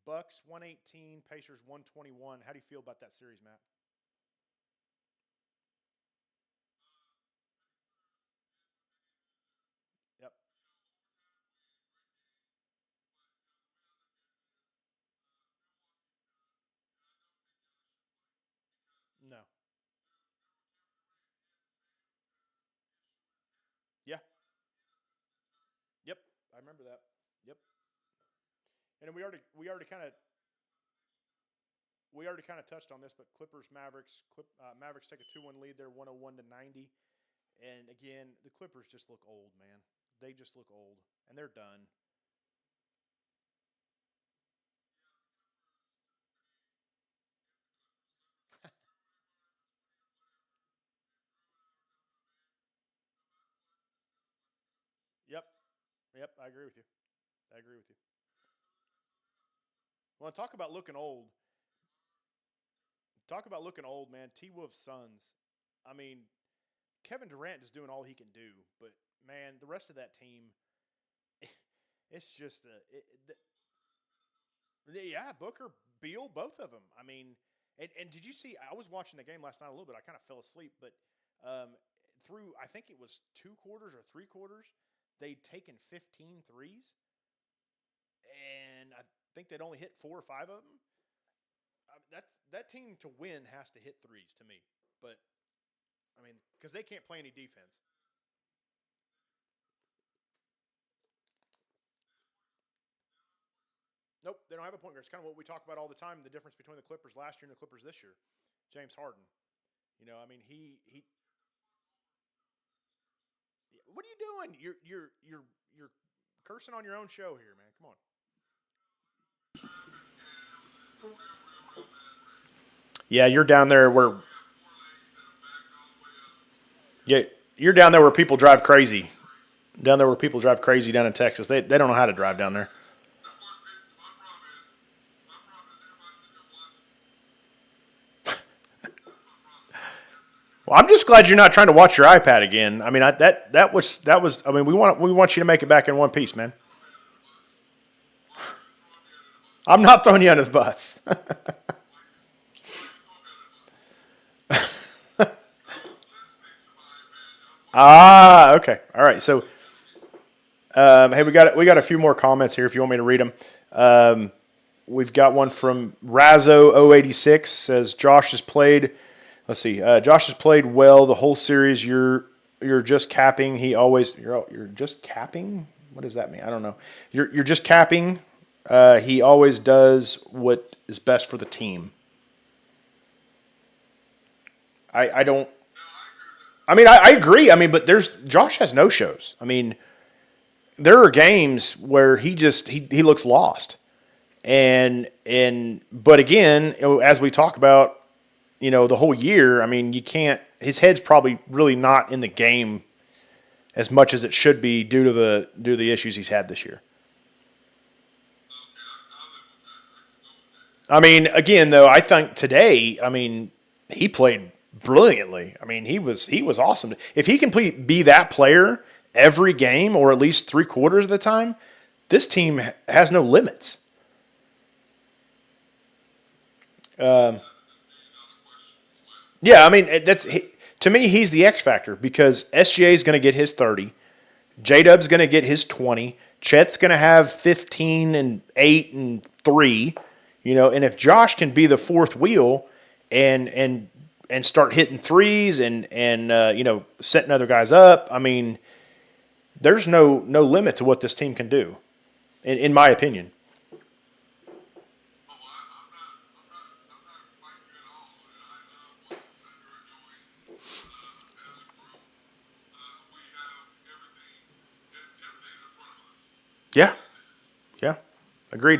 Bucks 118, Pacers 121. How do you feel about that series, Matt? Yep. No. Yeah. Yep. I remember that. Yep. And we already kind of touched on this, but Clippers Mavericks take a 2-1 lead there, 101 to 90. And again, the Clippers just look old, man. They just look old, and they're done. Yep. Yep. I agree with you. I agree with you. Well, talk about looking old. Talk about looking old, man. T Wolf's sons. I mean, Kevin Durant is doing all he can do, but man, the rest of that team, it's just yeah, Booker, Beal, both of them. I mean, and did you see? I was watching the game last night a little bit. I kind of fell asleep, but through I think it was 2 quarters or 3 quarters, they'd taken 15 threes, and I think they'd only hit 4 or 5 of them. That team to win has to hit threes to me, but I mean, because they can't play any defense. Nope, they don't have a point guard. It's kind of what we talk about all the time. The difference between the Clippers last year and the Clippers this year. James Harden. I mean, he. What are you doing? You're cursing on your own show here, man. Come on. Yeah, you're down there where. Yeah, you're down there where people drive crazy. Down there where people drive crazy down in Texas. They don't know how to drive down there. Well, I'm just glad you're not trying to watch your iPad again. I mean, that was. I mean, we want you to make it back in one piece, man. I'm not throwing you under the bus. Okay, all right. So Hey, we got a few more comments here if you want me to read them. We've got one from Razzo086 says Josh has played. Let's see. Josh has played well the whole series. You're just capping. You're just capping. What does that mean? I don't know. You're just capping. He always does what is best for the team. I don't. I mean, I agree. I mean, but Josh has no shows. I mean, there are games where he looks lost. But again, as we talk about, the whole year, I mean, his head's probably really not in the game as much as it should be due to the issues he's had this year. I mean, again, though, I think today, I mean, he played brilliantly. I mean, he was awesome. If he can be that player every game, or at least 3/4 of the time, this team has no limits. Yeah, I mean, to me, he's the X factor because SGA is going to get his 30, J-Dub's going to get his 20, Chet's going to have 15 and 8 and 3, and if Josh can be the fourth wheel and start hitting threes and setting other guys up, I mean, there's no limit to what this team can do, in my opinion. Yeah, yeah, agreed.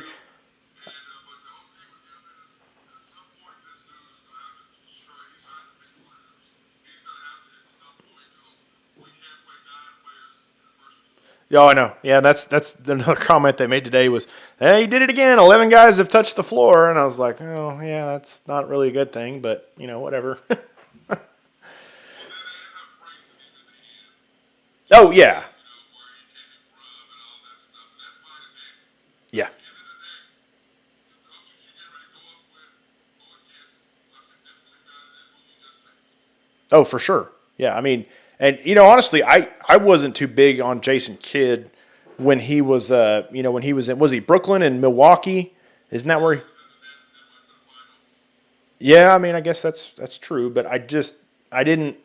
Yeah, I know. Yeah, that's another comment they made today was, hey, he did it again. 11 guys have touched the floor. And I was like, oh, yeah, that's not really a good thing, but, whatever. Oh, yeah. Yeah. Oh, for sure. Yeah, I mean, and honestly, I wasn't too big on Jason Kidd when he was when he was he Brooklyn and Milwaukee? Isn't that where he? Yeah, I mean, I guess that's true, but I didn't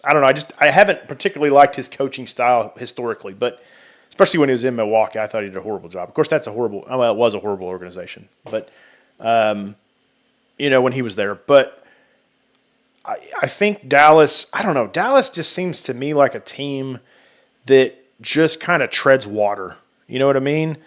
I don't know, I haven't particularly liked his coaching style historically, but especially when he was in Milwaukee, I thought he did a horrible job. Of course, it was a horrible organization, but when he was there, but I think Dallas, I don't know, Dallas just seems to me like a team that just kind of treads water. You know what I mean?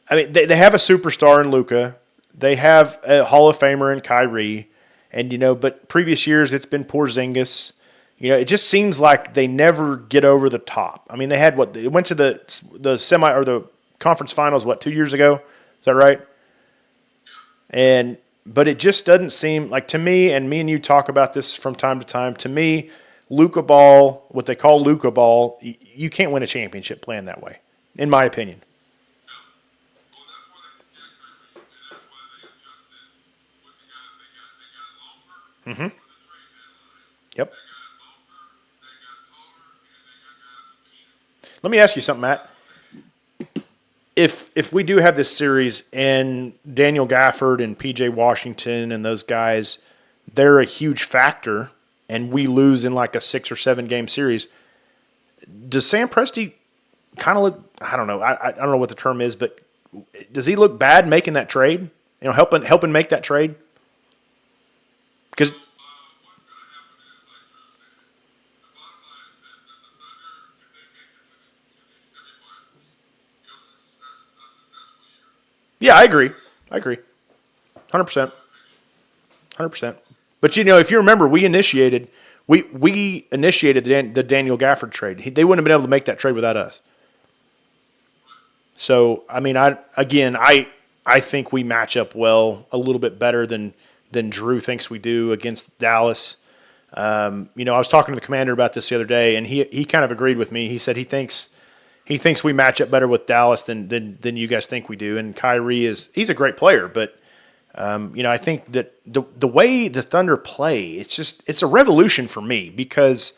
I mean, they have a superstar in Luka. They have a Hall of Famer in Kyrie. And, but previous years it's been Porzingis. It just seems like they never get over the top. I mean, they went to the semi or the conference finals, 2 years ago? Is that right? But it just doesn't seem like, to me, and you talk about this from time to time, to me, Luka ball, what they call Luka ball, you can't win a championship playing that way, in my opinion. Mm-hmm. Yep. Let me ask you something, Matt. If we do have this series and Daniel Gafford and PJ Washington and those guys, they're a huge factor, and we lose in like a 6 or 7 game series, does Sam Presti kind of look? I don't know. I don't know what the term is, but does he look bad making that trade? Helping make that trade? Because yeah, I agree. 100%. 100%. But if you remember, we initiated the Daniel Gafford trade. They wouldn't have been able to make that trade without us. So I mean, I think we match up well, a little bit better than Drew thinks we do against Dallas. I was talking to the commander about this the other day, and he kind of agreed with me. He said he thinks we match up better with Dallas than you guys think we do. And Kyrie he's a great player, but I think that the way the Thunder play, it's a revolution for me, because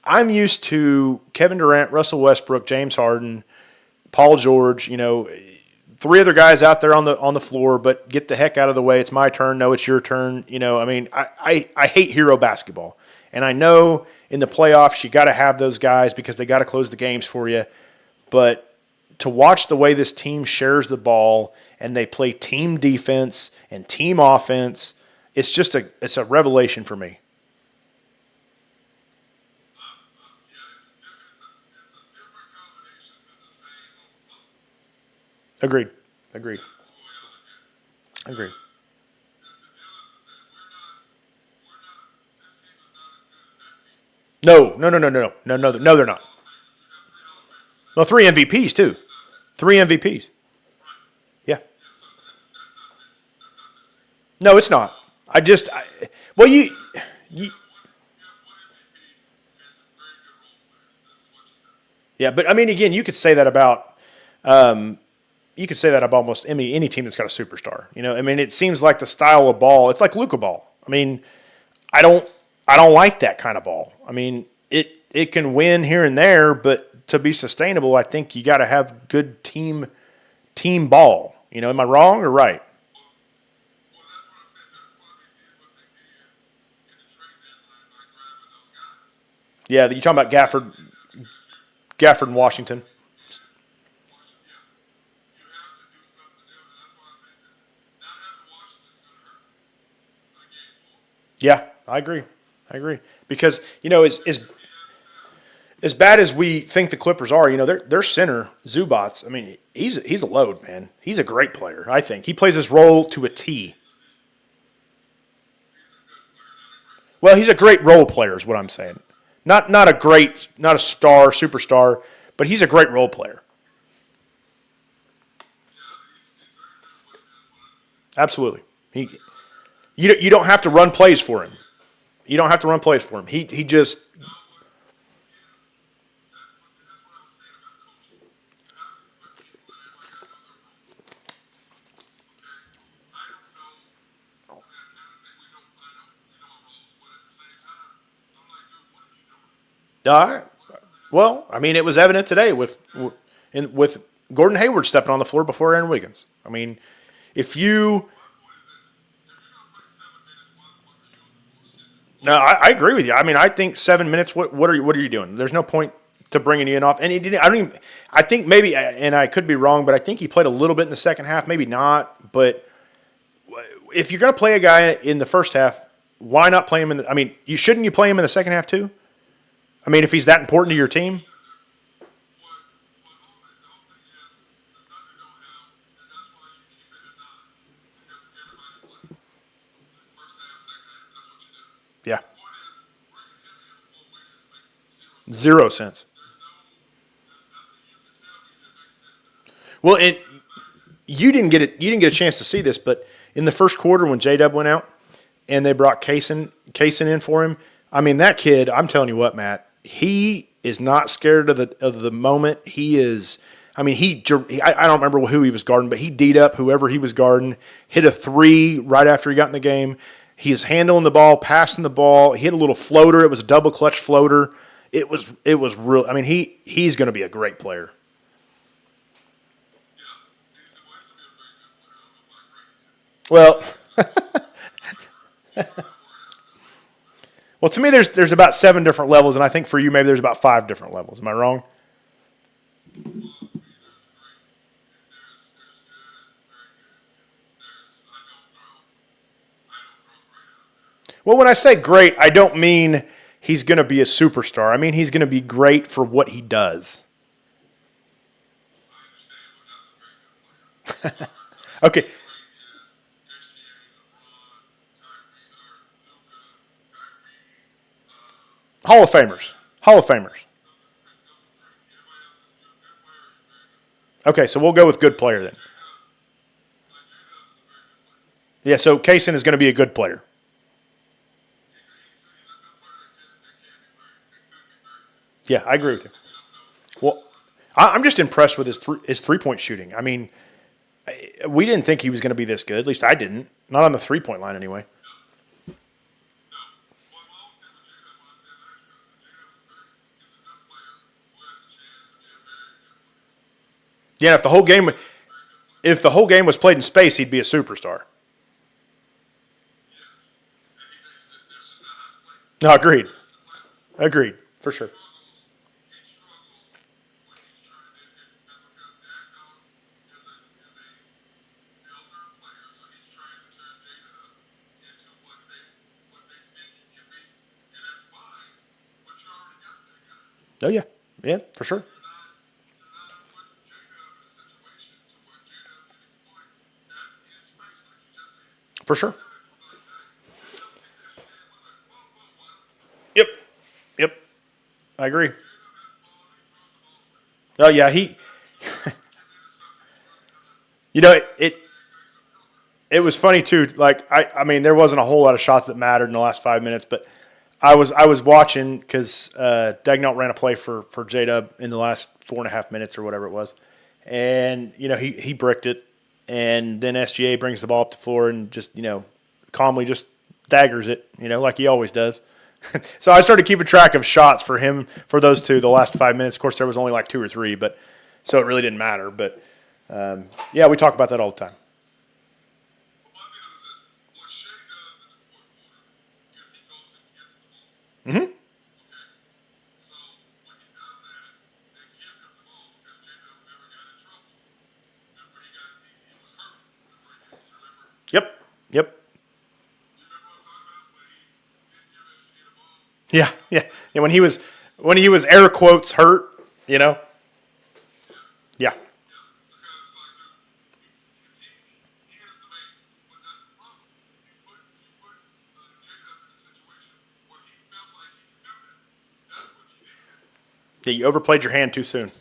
I'm used to Kevin Durant, Russell Westbrook, James Harden, Paul George, three other guys out there on the floor, but get the heck out of the way. It's my turn. No, it's your turn. I hate hero basketball. And I know in the playoffs you got to have those guys because they got to close the games for you. But to watch the way this team shares the ball and they play team defense and team offense, it's a revelation for me. Agreed. No, they're not. Well, 3 MVPs too. 3 MVPs. Yeah. No, it's not. You yeah, but I mean, again, you could say that about almost any team that's got a superstar. I mean, it seems like the style of ball. It's like Luka ball. I mean, I don't like that kind of ball. I mean, it can win here and there, but to be sustainable, I think you got to have good team ball. Am I wrong or right? Yeah, you're talking about Gafford and Washington. Yeah, I agree. Because, as bad as we think the Clippers are, their center, Zubats, I mean, he's a load, man. He's a great player, I think. He plays his role to a T. Well, he's a great role player is what I'm saying. Not a star, superstar, but he's a great role player. Absolutely. You don't have to run plays for him. He just well, I mean, it was evident today with Gordon Hayward stepping on the floor before Aaron Wiggins. I mean, if you No, I agree with you. I mean, I think 7 minutes. What are you doing? There's no point to bringing you in off. And he didn't. I don't even. I think maybe, and I could be wrong, but I think he played a little bit in the second half. Maybe not. But if you're going to play a guy in the first half, why not play him in the? I mean, you play him in the second half too? I mean, if he's that important to your team. Yeah. 0 cents. Well, you didn't get it. You didn't get a chance to see this, but in the first quarter when J-Dub went out and they brought Kaysen in for him, I mean, that kid, I'm telling you what, Matt, he is not scared of the moment. He is. I mean, I don't remember who he was guarding, but he D'd up whoever he was guarding, hit a three right after he got in the game. He is handling the ball, passing the ball. He hit a little floater. It was a double clutch floater. It was real. I mean, he's going to be a great player. Well, well, to me, there's about 7 different levels, and I think for you, maybe there's about 5 different levels. Am I wrong? Well, when I say great, I don't mean he's going to be a superstar. I mean he's going to be great for what he does. Okay. Hall of Famers. Okay, so we'll go with good player then. Yeah, so Kaysen is going to be a good player. Yeah, I agree with you. Well, I'm just impressed with his three-point shooting. I mean, we didn't think he was going to be this good. At least I didn't. Not on the three-point line anyway. Yeah, if the whole game was played in space, he'd be a superstar. No, agreed. Agreed. For sure. Oh yeah. Yeah, for sure. For sure. Yep. Yep. I agree. Oh yeah, you know it was funny too. Like I mean, there wasn't a whole lot of shots that mattered in the last 5 minutes, but I was watching because Dagnall ran a play for J Dub in the last 4.5 minutes or whatever it was, and he bricked it, and then SGA brings the ball up the floor and just calmly just daggers it, like he always does. So I started keeping track of shots for him for those two the last 5 minutes. Of course, there was only like two or three, but so it really didn't matter. But yeah, we talk about that all the time. Mm-hmm. Yep. Yep. Yeah. Yeah. And when he was air quotes hurt, you know. Yeah. Yeah. You overplayed your hand too soon.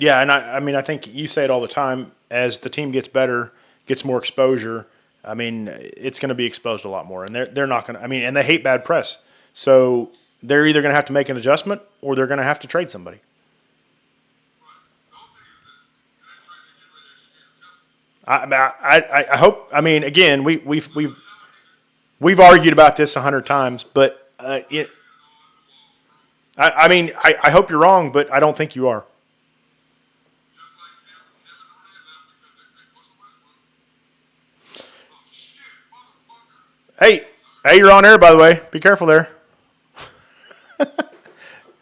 Yeah, and I mean, I think you say it all the time. As the team gets better, gets more exposure, I mean, it's going to be exposed a lot more, and they're not going to. I mean, and they hate bad press, so they're either going to have to make an adjustment or they're going to have to trade somebody. I hope. I mean, again, we've argued about this 100 times, but I mean, I hope you're wrong, but I don't think you are. Hey, hey, you're on air, by the way. Be careful there.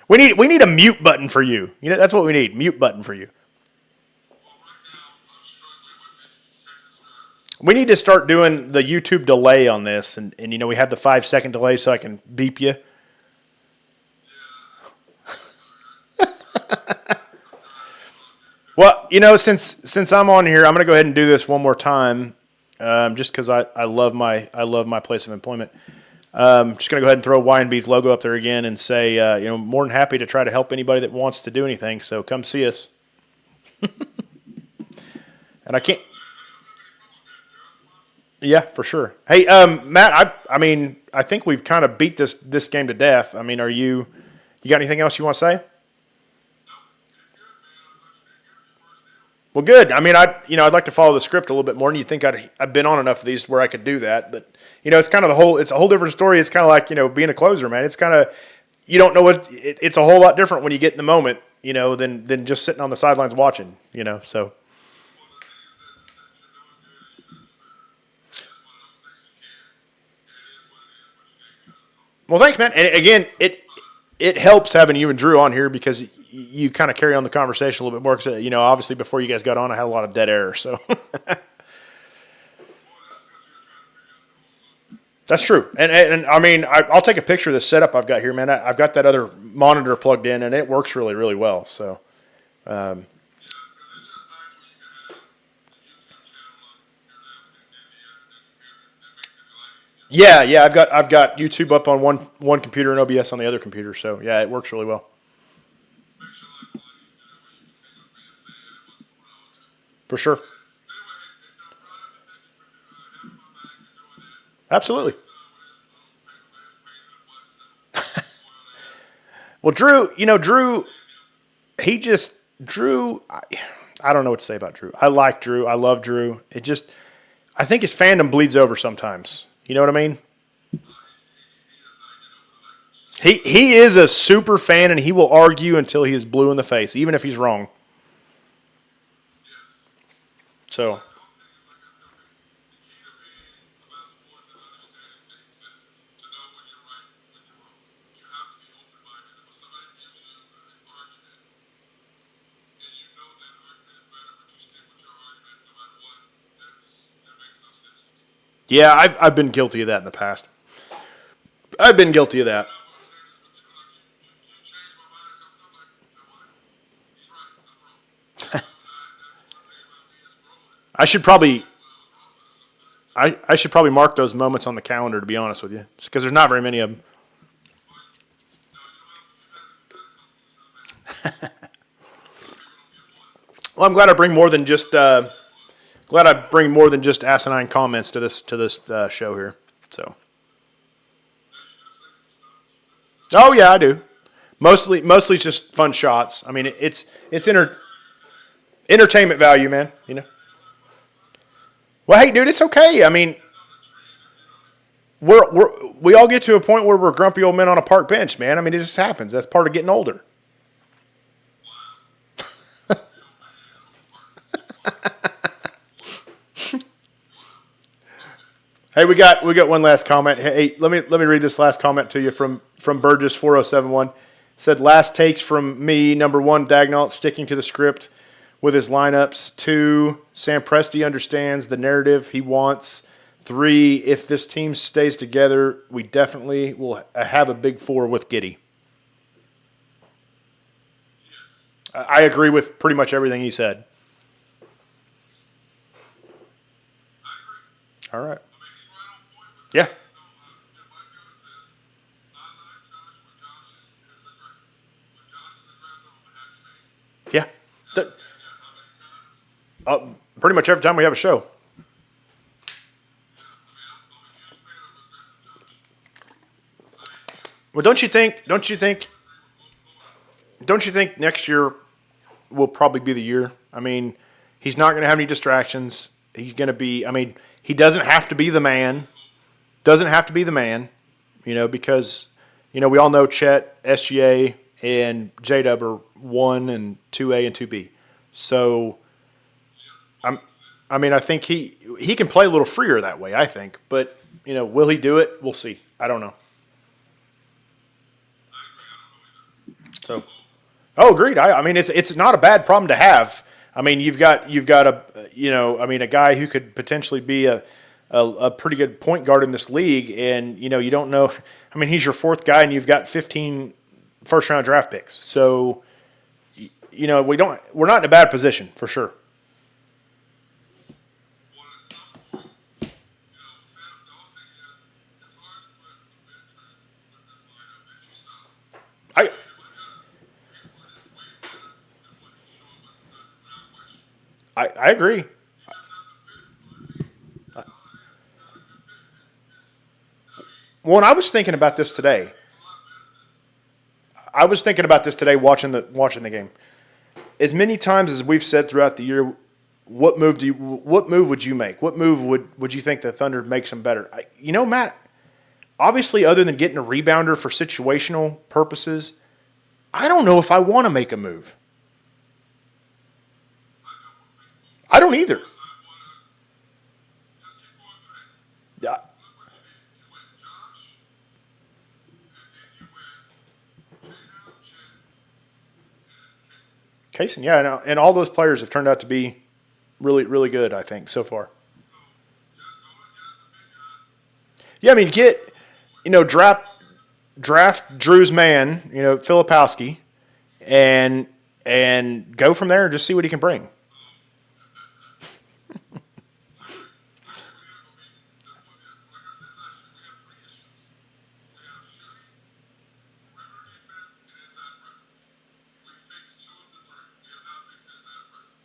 We need a mute button for you. That's what we need. Mute button for you. We need to start doing the YouTube delay on this, and we have the 5 second delay so I can beep you. Well, since I'm on here, I'm going to go ahead and do this one more time, just because I love my place of employment. Just going to go ahead and throw Y&B's logo up there again and say, more than happy to try to help anybody that wants to do anything. So come see us. And I can't. Yeah, for sure. Hey, Matt, I mean, I think we've kind of beat this game to death. I mean, you got anything else you want to say? Well, good. I mean, I'd like to follow the script a little bit more, and you'd think I've been on enough of these where I could do that. But it's kind of it's a whole different story. It's kind of like being a closer, man. It's kind of you don't know it's a whole lot different when you get in the moment, than just sitting on the sidelines watching, So well, thanks, man. And again, it helps having you and Drew on here because you kind of carry on the conversation a little bit more. Because obviously before you guys got on, I had a lot of dead air. So that's true. And I mean, I'll take a picture of this setup I've got here, man. I've got that other monitor plugged in, and it works really, really well. So yeah, I've got YouTube up on one computer and OBS on the other computer. So yeah, it works really well for sure. Absolutely. Well, Drew, he just Drew. I don't know what to say about Drew. I like Drew. I love Drew. I think his fandom bleeds over sometimes. You know what I mean? He is a super fan, and he will argue until he is blue in the face, even if he's wrong. So, yeah, I've been guilty of that in the past. I've been guilty of that. I should probably I should probably mark those moments on the calendar, to be honest with you, because there's not very many of them. Well, I'm glad I bring more than just asinine comments to this show here. So, oh yeah, I do. Mostly it's just fun shots. I mean, it's entertainment value, man. You know. Well, hey, dude, it's okay. I mean, we all get to a point where we're grumpy old men on a park bench, man. I mean, it just happens. That's part of getting older. Hey, we got one last comment. Hey, let me read this last comment to you from Burgess 4071. Said last takes from me. Number 1, Dagnall sticking to the script with his lineups. 2, Sam Presti understands the narrative he wants. 3, if this team stays together, we definitely will have a big 4 with Giddey. I agree with pretty much everything he said. All right. Yeah. Yeah. Pretty much every time we have a show. Well, don't you think next year will probably be the year? I mean, he's not going to have any distractions. He's going to be, I mean, he doesn't have to be the man. Because, we all know Chet, SGA, and J-Dub are 1 and 2A and 2B. So, I think he can play a little freer that way, I think. But, will he do it? We'll see. I don't know. So, agreed. I mean, it's not a bad problem to have. I mean, you've got a guy who could potentially be a pretty good point guard in this league, and you don't know. I mean, he's your 4th guy, and you've got 15 first-round draft picks. So, we're not in a bad position for sure. I agree. Well, and I was thinking about this today. Watching the game. As many times as we've said throughout the year, what move would you make? What move would you think the Thunder makes them better? Matt, obviously other than getting a rebounder for situational purposes, I don't know if I want to make a move. I don't either. Yeah. Kaysen, yeah, and all those players have turned out to be really, really good, I think, so far. Yeah, I mean, draft Drew's man, Filipowski, and go from there and just see what he can bring.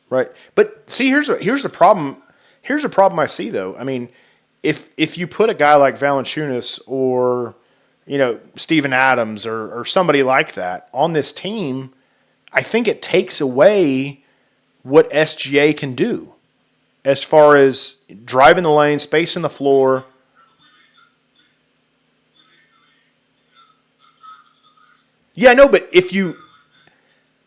Right, but see, here's a problem. Here's a problem I see, though. I mean, if you put a guy like Valanciunas or Steven Adams or somebody like that on this team, I think it takes away what SGA can do as far as driving the lane, spacing the floor. Yeah, no, but if you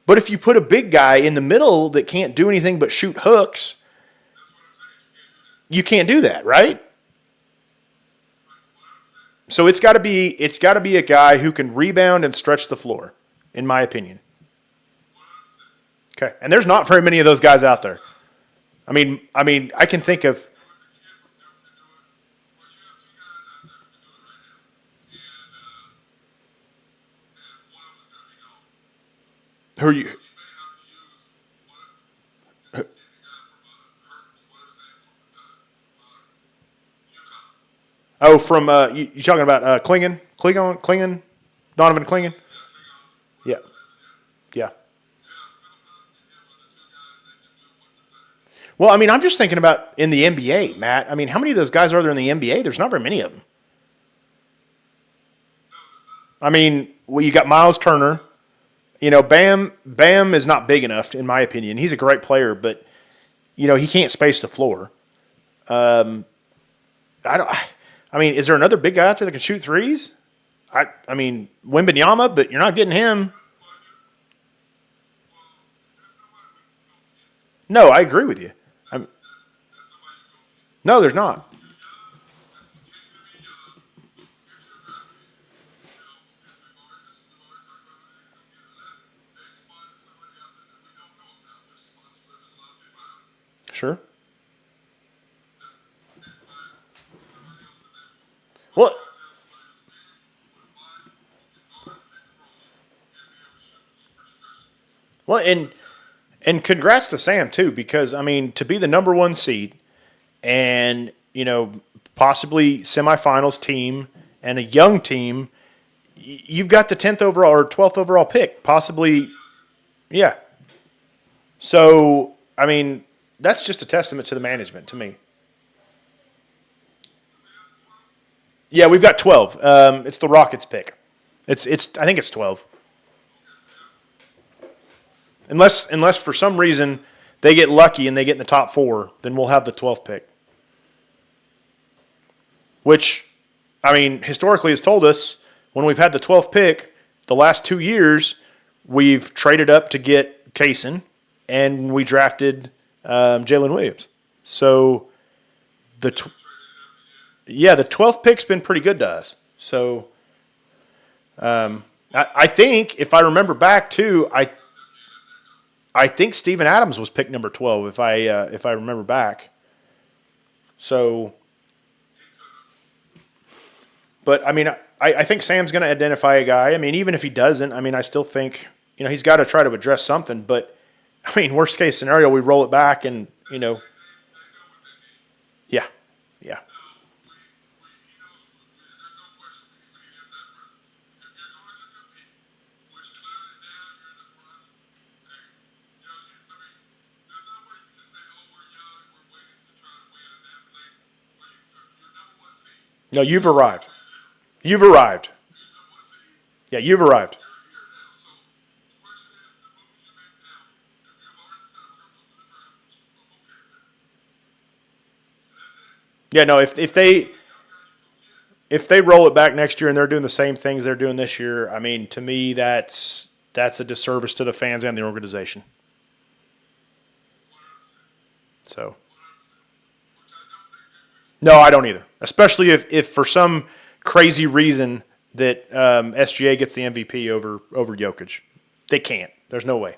put a big guy in the middle that can't do anything but shoot hooks, you can't do that, right? So it's got to be a guy who can rebound and stretch the floor, in my opinion. Okay, and there's not very many of those guys out there. I mean, I can think of who are you. Oh, from you talking about Klingon, Donovan Klingon? Yeah, yeah. Well, I mean, I'm just thinking about in the NBA, Matt. I mean, how many of those guys are there in the NBA? There's not very many of them. I mean, well, you got Miles Turner. Bam is not big enough, in my opinion. He's a great player, but he can't space the floor. I don't. I mean, is there another big guy out there that can shoot threes? I mean, Wembanyama, but you're not getting him. No, I agree with you. No, there's not. Sure. Well, and congrats to Sam too, because I mean, to be the number one seed and possibly semifinals team and a young team, you've got the 10th overall or 12th overall pick, possibly. Yeah. So I mean, that's just a testament to the management to me. Yeah, we've got 12. It's the Rockets pick. It's I think it's 12. Unless for some reason they get lucky and they get in the top 4, then we'll have the 12th pick. Which, I mean, historically has told us when we've had the 12th pick, the last 2 years, we've traded up to get Kaysen, and we drafted Jalen Williams. So the 12th pick's been pretty good to us. So I think if I remember back too, I think Steven Adams was pick number 12 if I remember back. So, but I mean, I think Sam's going to identify a guy. I mean, even if he doesn't, I mean, I still think he's got to try to address something. But I mean, worst case scenario, we roll it back and yeah, yeah. No, you've arrived. You've arrived. Yeah, you've arrived. Yeah, no, if they roll it back next year and they're doing the same things they're doing this year, I mean, to me that's a disservice to the fans and the organization. So no, I don't either. Especially if for some crazy reason that SGA gets the MVP over Jokic. They can't. There's no way.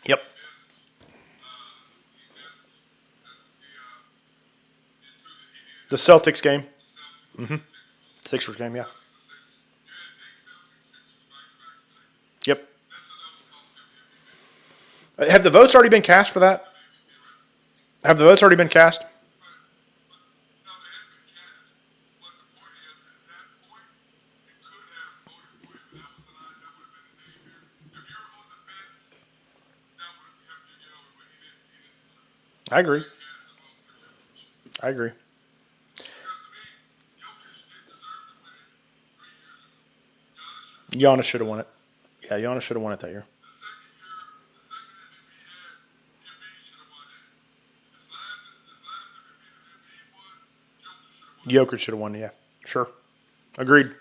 Yep. The Celtics game. Mm-hmm. Sixers game, yeah. Yep. Have the votes already been cast for that? Have the votes already been cast? I agree. I agree. Giannis should have won it. Yeah, Giannis should have won it that year. Jokic should have won. Yeah, sure. Agreed.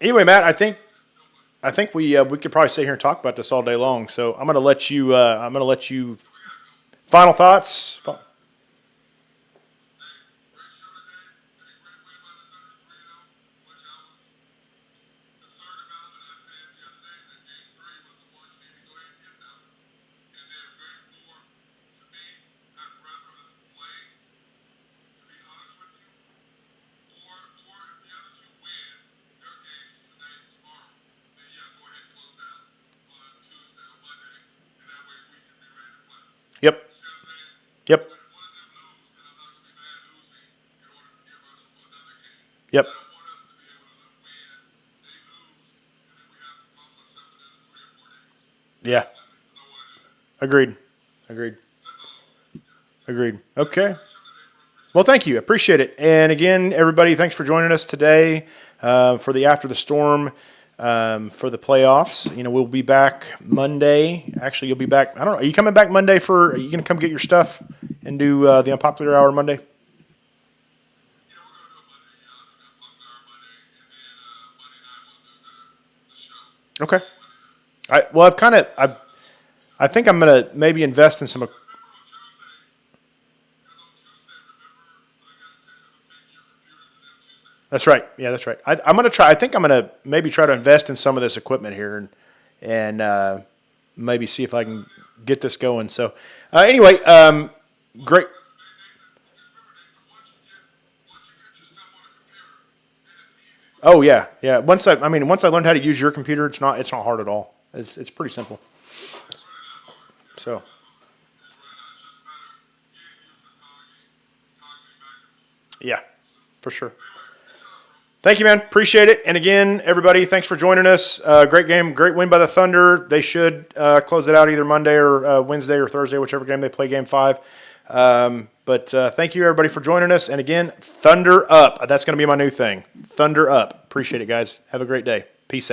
Anyway, Matt, I think we could probably sit here and talk about this all day long. So I'm gonna let you. Final thoughts. Yep. Yep. Yep. Yeah. Agreed. Agreed. Agreed. Okay. Well, thank you. Appreciate it. And again, everybody, thanks for joining us today for the After the Storm for the playoffs. We'll be back Monday. Actually, you'll be back. I don't know. Are you coming back Monday are you going to come get your stuff and do the Unpopular Hour Monday? Okay. I think I'm going to maybe invest in some. That's right. Yeah, that's right. I'm going to try. I think I'm going to maybe try to invest in some of this equipment here and maybe see if I can get this going. So, anyway, great. Oh yeah, yeah. Once I learned how to use your computer, it's not hard at all. It's pretty simple. So, yeah, for sure. Thank you, man. Appreciate it. And again, everybody, thanks for joining us. Great game, great win by the Thunder. They should close it out either Monday or Wednesday or Thursday, whichever game they play, Game 5. But thank you, everybody, for joining us. And again, Thunder up. That's going to be my new thing. Thunder up. Appreciate it, guys. Have a great day. Peace out.